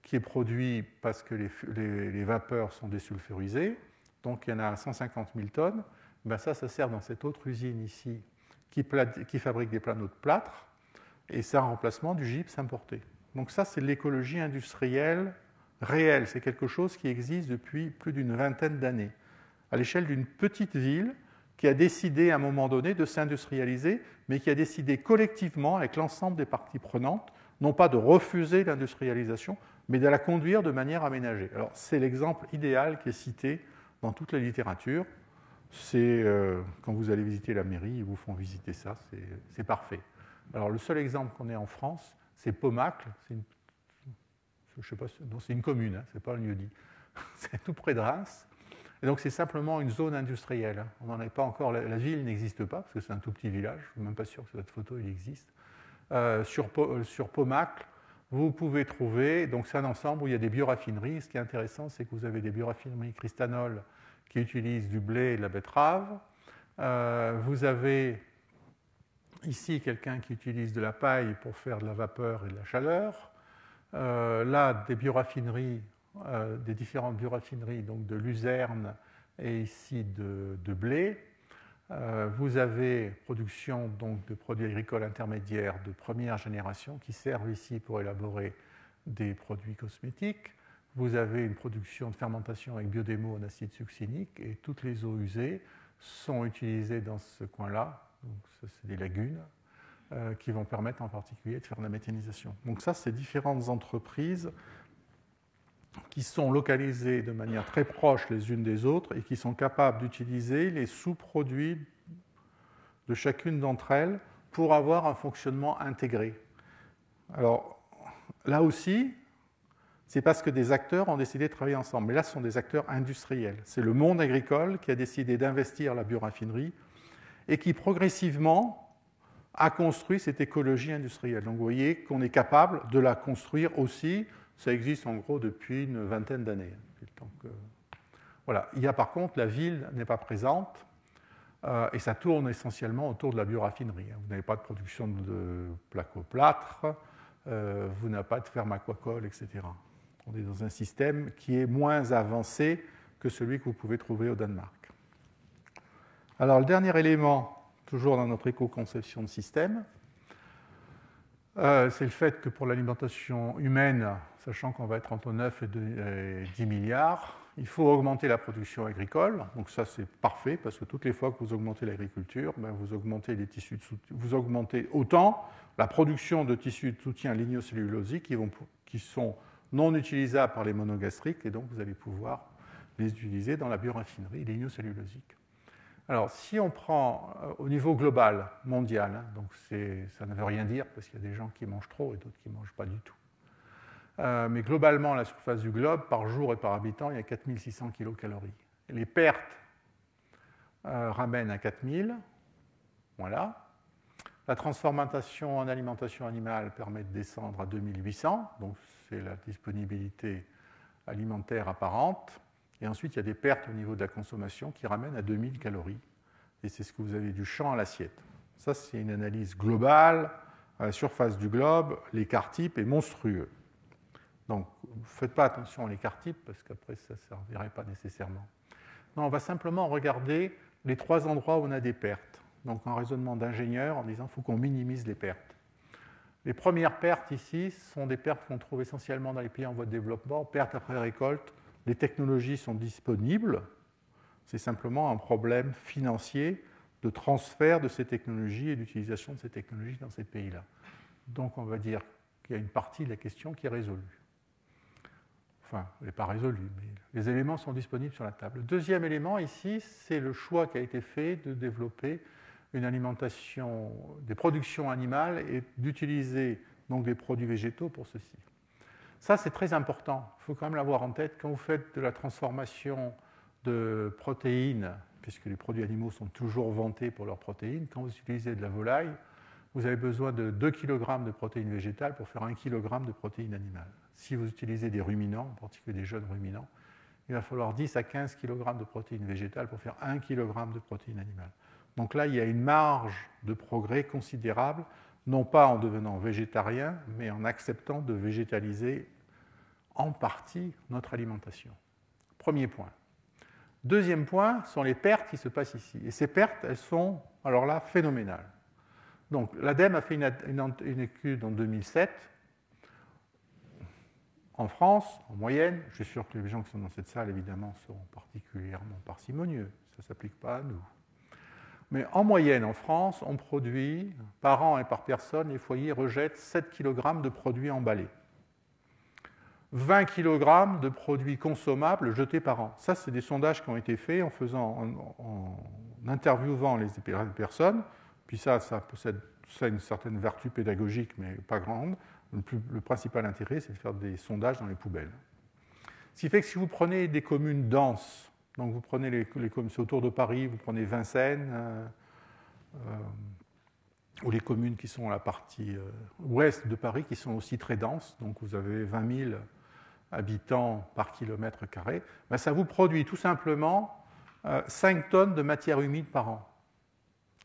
qui est produit parce que les vapeurs sont désulfurisées. Donc il y en a 150 000 tonnes. Ça sert dans cette autre usine ici qui fabrique des panneaux de plâtre. Et c'est un remplacement du gypse importé. Donc ça, c'est l'écologie industrielle réelle. C'est quelque chose qui existe depuis plus d'une vingtaine d'années, à l'échelle d'une petite ville qui a décidé à un moment donné de s'industrialiser, mais qui a décidé collectivement, avec l'ensemble des parties prenantes, non pas de refuser l'industrialisation, mais de la conduire de manière aménagée. Alors, c'est l'exemple idéal qui est cité dans toute la littérature. C'est quand vous allez visiter la mairie, ils vous font visiter ça, c'est parfait. Alors, le seul exemple qu'on ait en France, c'est Paumacle, c'est une commune, hein, c'est pas un lieu-dit. C'est tout près de Reims. Et donc c'est simplement une zone industrielle. Hein. On n'en est pas encore. La ville n'existe pas parce que c'est un tout petit village. Je ne suis même pas sûr que sur cette photo il existe. Sur Paumacle, vous pouvez trouver. Donc c'est un ensemble où il y a des bioraffineries. Ce qui est intéressant, c'est que vous avez des bioraffineries Cristanol qui utilisent du blé et de la betterave. Vous avez ici quelqu'un qui utilise de la paille pour faire de la vapeur et de la chaleur. Là, des bioraffineries, des différentes bioraffineries, donc de luzerne et ici de blé. Vous avez production donc, de produits agricoles intermédiaires de première génération qui servent ici pour élaborer des produits cosmétiques. Vous avez une production de fermentation avec biodémo en acide succinique et toutes les eaux usées sont utilisées dans ce coin-là. Donc, ça, c'est des lagunes qui vont permettre en particulier de faire de la méthanisation. Donc ça, c'est différentes entreprises qui sont localisées de manière très proche les unes des autres et qui sont capables d'utiliser les sous-produits de chacune d'entre elles pour avoir un fonctionnement intégré. Alors, là aussi, c'est parce que des acteurs ont décidé de travailler ensemble. Mais là, ce sont des acteurs industriels. C'est le monde agricole qui a décidé d'investir la bioraffinerie et qui progressivement a construit cette écologie industrielle. Donc vous voyez qu'on est capable de la construire aussi. Ça existe en gros depuis une vingtaine d'années. Voilà. Il y a par contre, la ville n'est pas présente et ça tourne essentiellement autour de la bioraffinerie. Vous n'avez pas de production de plaques au plâtre, vous n'avez pas de ferme aquacole, etc. On est dans un système qui est moins avancé que celui que vous pouvez trouver au Danemark. Alors le dernier élément, toujours dans notre éco-conception de système, c'est le fait que pour l'alimentation humaine, sachant qu'on va être entre 9 et 10 milliards, il faut augmenter la production agricole. Donc ça, c'est parfait, parce que toutes les fois que vous augmentez l'agriculture, vous augmentez les tissus vous augmentez autant la production de tissus de soutien lignocellulosiques qui sont non utilisables par les monogastriques, et donc vous allez pouvoir les utiliser dans la bioraffinerie lignocellulosique. Alors, si on prend au niveau global, mondial, hein, donc ça ne veut rien dire parce qu'il y a des gens qui mangent trop et d'autres qui ne mangent pas du tout. Mais globalement, la surface du globe, par jour et par habitant, il y a 4600 kcal. Et les pertes ramènent à 4000. Voilà. La transformation en alimentation animale permet de descendre à 2800, donc c'est la disponibilité alimentaire apparente. Et ensuite, il y a des pertes au niveau de la consommation qui ramènent à 2000 calories. Et c'est ce que vous avez du champ à l'assiette. Ça, c'est une analyse globale. À la surface du globe, l'écart type est monstrueux. Donc, ne faites pas attention à l'écart type, parce qu'après, ça ne servirait pas nécessairement. Non, on va simplement regarder les 3 endroits où on a des pertes. Donc, un raisonnement d'ingénieur en disant qu'il faut qu'on minimise les pertes. Les premières pertes ici sont des pertes qu'on trouve essentiellement dans les pays en voie de développement, pertes après récolte. Les technologies sont disponibles, c'est simplement un problème financier de transfert de ces technologies et d'utilisation de ces technologies dans ces pays-là. Donc on va dire qu'il y a une partie de la question qui est résolue. Enfin, elle n'est pas résolue, mais les éléments sont disponibles sur la table. Le deuxième élément ici, c'est le choix qui a été fait de développer une alimentation, des productions animales et d'utiliser donc des produits végétaux pour ceci. Ça, c'est très important. Il faut quand même l'avoir en tête. Quand vous faites de la transformation de protéines, puisque les produits animaux sont toujours vantés pour leurs protéines, quand vous utilisez de la volaille, vous avez besoin de 2 kg de protéines végétales pour faire 1 kg de protéines animales. Si vous utilisez des ruminants, en particulier des jeunes ruminants, il va falloir 10 à 15 kg de protéines végétales pour faire 1 kg de protéines animales. Donc là, il y a une marge de progrès considérable, non pas en devenant végétarien, mais en acceptant de végétaliser en partie notre alimentation. Premier point. Deuxième point sont les pertes qui se passent ici. Et ces pertes, elles sont, alors là, phénoménales. Donc, l'ADEME a fait une étude en 2007. En France, en moyenne, je suis sûr que les gens qui sont dans cette salle, évidemment, seront particulièrement parcimonieux. Ça ne s'applique pas à nous. Mais en moyenne, en France, on produit, par an et par personne, les foyers rejettent 7 kg de produits emballés. 20 kg de produits consommables jetés par an. Ça, c'est des sondages qui ont été faits en interviewant les personnes. Puis ça possède une certaine vertu pédagogique, mais pas grande. Le principal intérêt, c'est de faire des sondages dans les poubelles. Ce qui fait que si vous prenez des communes denses, donc vous prenez les communes, c'est autour de Paris, vous prenez Vincennes, ou les communes qui sont à la partie ouest de Paris, qui sont aussi très denses, donc vous avez 20 000 habitants par kilomètre carré, ben ça vous produit tout simplement 5 tonnes de matière humide par an.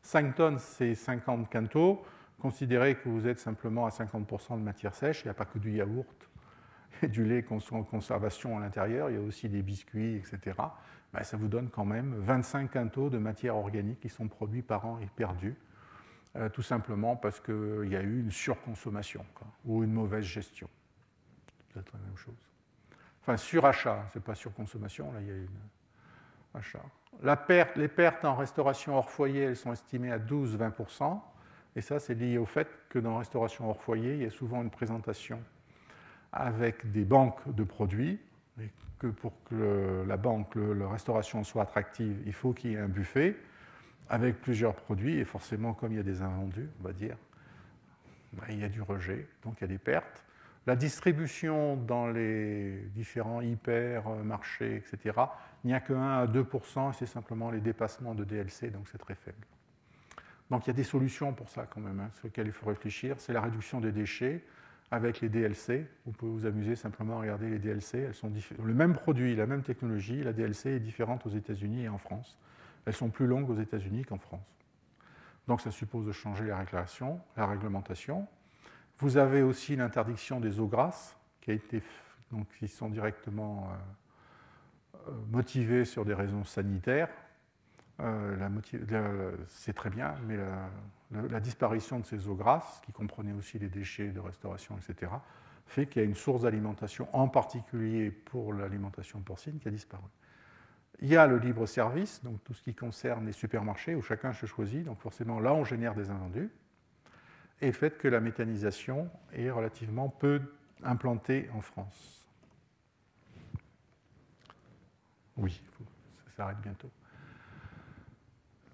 5 tonnes, c'est 50 quintaux. Considérez que vous êtes simplement à 50% de matière sèche, il n'y a pas que du yaourt et du lait en conservation à l'intérieur, il y a aussi des biscuits, etc. Ben, ça vous donne quand même 25 quintaux de matière organique qui sont produits par an et perdus, tout simplement parce qu'il y a eu une surconsommation ou une mauvaise gestion. C'est peut-être la même chose. Enfin, surachat, ce n'est pas surconsommation, là il y a une achat. Les pertes en restauration hors foyer, elles sont estimées à 12-20%, et ça c'est lié au fait que dans la restauration hors foyer, il y a souvent une présentation avec des banques de produits, et que pour que la restauration soit attractive, il faut qu'il y ait un buffet avec plusieurs produits, et forcément, comme il y a des invendus, on va dire, il y a du rejet, donc il y a des pertes. La distribution dans les différents hypermarchés, etc., il n'y a que 1 à 2%, et c'est simplement les dépassements de DLC, donc c'est très faible. Donc il y a des solutions pour ça quand même, sur lesquelles il faut réfléchir. C'est la réduction des déchets avec les DLC. Vous pouvez vous amuser simplement à regarder les DLC. Elles sont le même produit, la même technologie. La DLC est différente aux États-Unis et en France. Elles sont plus longues aux États-Unis qu'en France. Donc ça suppose de changer la réglementation. Vous avez aussi l'interdiction des eaux grasses, qui sont directement motivées sur des raisons sanitaires. C'est très bien, mais la disparition de ces eaux grasses, qui comprenaient aussi les déchets de restauration, etc., fait qu'il y a une source d'alimentation, en particulier pour l'alimentation porcine, qui a disparu. Il y a le libre-service, donc tout ce qui concerne les supermarchés, où chacun se choisit, donc forcément là on génère des invendus, et le fait que la méthanisation est relativement peu implantée en France. Oui, ça s'arrête bientôt.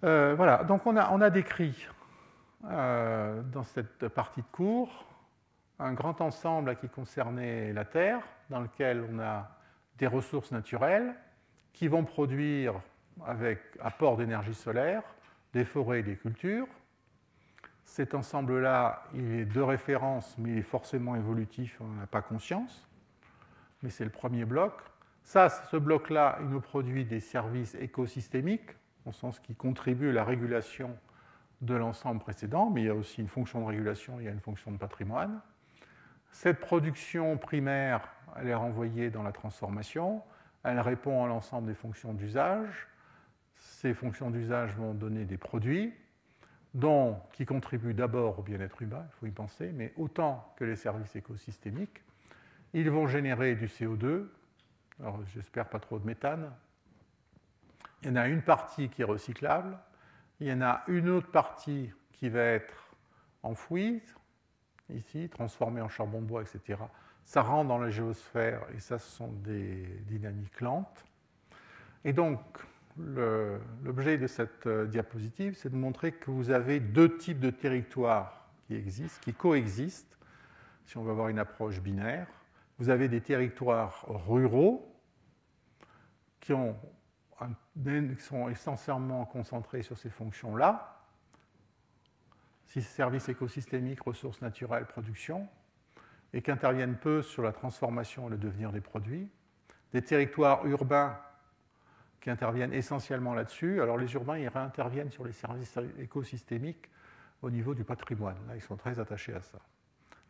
Voilà, donc on a décrit dans cette partie de cours un grand ensemble qui concernait la Terre, dans lequel on a des ressources naturelles qui vont produire, avec apport d'énergie solaire, des forêts et des cultures. Cet ensemble-là, il est de référence, mais il est forcément évolutif, on n'en a pas conscience. Mais c'est le premier bloc. Ce bloc-là, il nous produit des services écosystémiques, au sens qui contribue à la régulation de l'ensemble précédent, mais il y a aussi une fonction de régulation, il y a une fonction de patrimoine. Cette production primaire, elle est renvoyée dans la transformation, elle répond à l'ensemble des fonctions d'usage. Ces fonctions d'usage vont donner des produits qui contribuent d'abord au bien-être humain, il faut y penser, mais autant que les services écosystémiques. Ils vont générer du CO2, alors j'espère pas trop de méthane. Il y en a une partie qui est recyclable, il y en a une autre partie qui va être enfouie, ici, transformée en charbon de bois, etc. Ça rentre dans la géosphère et ça, ce sont des dynamiques lentes. Et donc, l'objet de cette diapositive, c'est de montrer que vous avez deux types de territoires qui coexistent, si on veut avoir une approche binaire. Vous avez des territoires ruraux qui sont essentiellement concentrés sur ces fonctions-là, services écosystémiques, ressources naturelles, production, et qui interviennent peu sur la transformation et le devenir des produits. Des territoires urbains qui interviennent essentiellement là-dessus. Alors les urbains, ils réinterviennent sur les services écosystémiques au niveau du patrimoine. Là, ils sont très attachés à ça.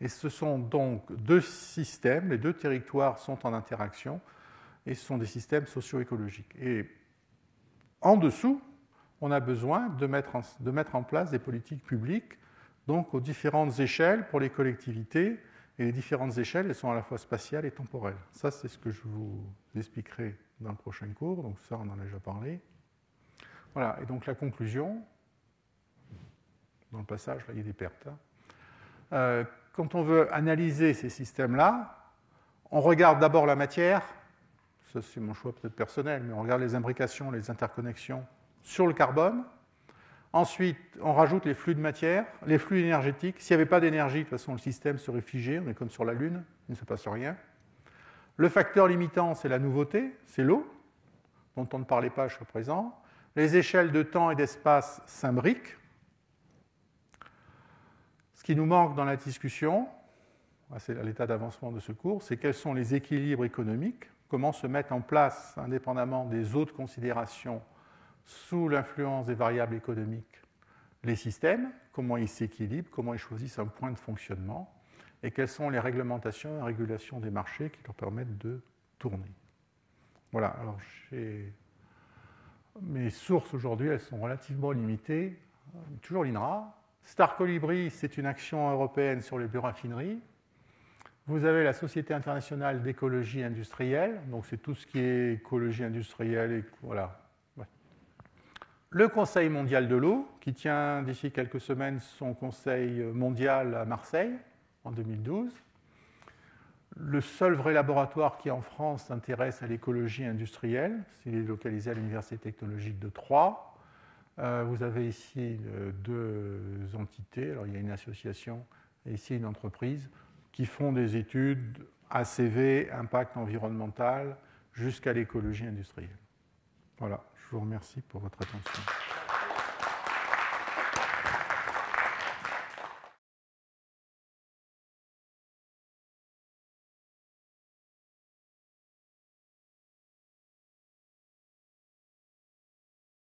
Et ce sont donc deux systèmes, les deux territoires sont en interaction, et ce sont des systèmes socio-écologiques. Et en dessous, on a besoin de mettre en place des politiques publiques, donc aux différentes échelles pour les collectivités, et les différentes échelles, elles sont à la fois spatiales et temporelles. Ça, c'est ce que je vous expliquerai dans le prochain cours, donc ça, on en a déjà parlé. Voilà, et donc la conclusion, dans le passage, là, il y a des pertes. Quand on veut analyser ces systèmes-là, on regarde d'abord la matière, ça c'est mon choix peut-être personnel, mais on regarde les imbrications, les interconnexions sur le carbone. Ensuite, on rajoute les flux de matière, les flux énergétiques. S'il n'y avait pas d'énergie, de toute façon, le système serait figé. On est comme sur la Lune, il ne se passe rien. Le facteur limitant, c'est la nouveauté, c'est l'eau, dont on ne parlait pas jusqu'à présent. Les échelles de temps et d'espace s'imbriquent. Ce qui nous manque dans la discussion, c'est à l'état d'avancement de ce cours, c'est quels sont les équilibres économiques, comment se mettent en place, indépendamment des autres considérations, sous l'influence des variables économiques, les systèmes, comment ils s'équilibrent, comment ils choisissent un point de fonctionnement, et quelles sont les réglementations et régulations des marchés qui leur permettent de tourner. Voilà, alors mes sources aujourd'hui, elles sont relativement limitées. Toujours l'INRA. Star Colibri, c'est une action européenne sur les bioraffineries. Vous avez la Société internationale d'écologie industrielle, donc c'est tout ce qui est écologie industrielle, et voilà. Ouais. Le Conseil mondial de l'eau, qui tient d'ici quelques semaines son Conseil mondial à Marseille, en 2012. Le seul vrai laboratoire qui, en France, s'intéresse à l'écologie industrielle, il est localisé à l'Université technologique de Troyes. Vous avez ici deux entités, alors il y a une association et ici une entreprise, qui font des études ACV, impact environnemental, jusqu'à l'écologie industrielle. Voilà, je vous remercie pour votre attention.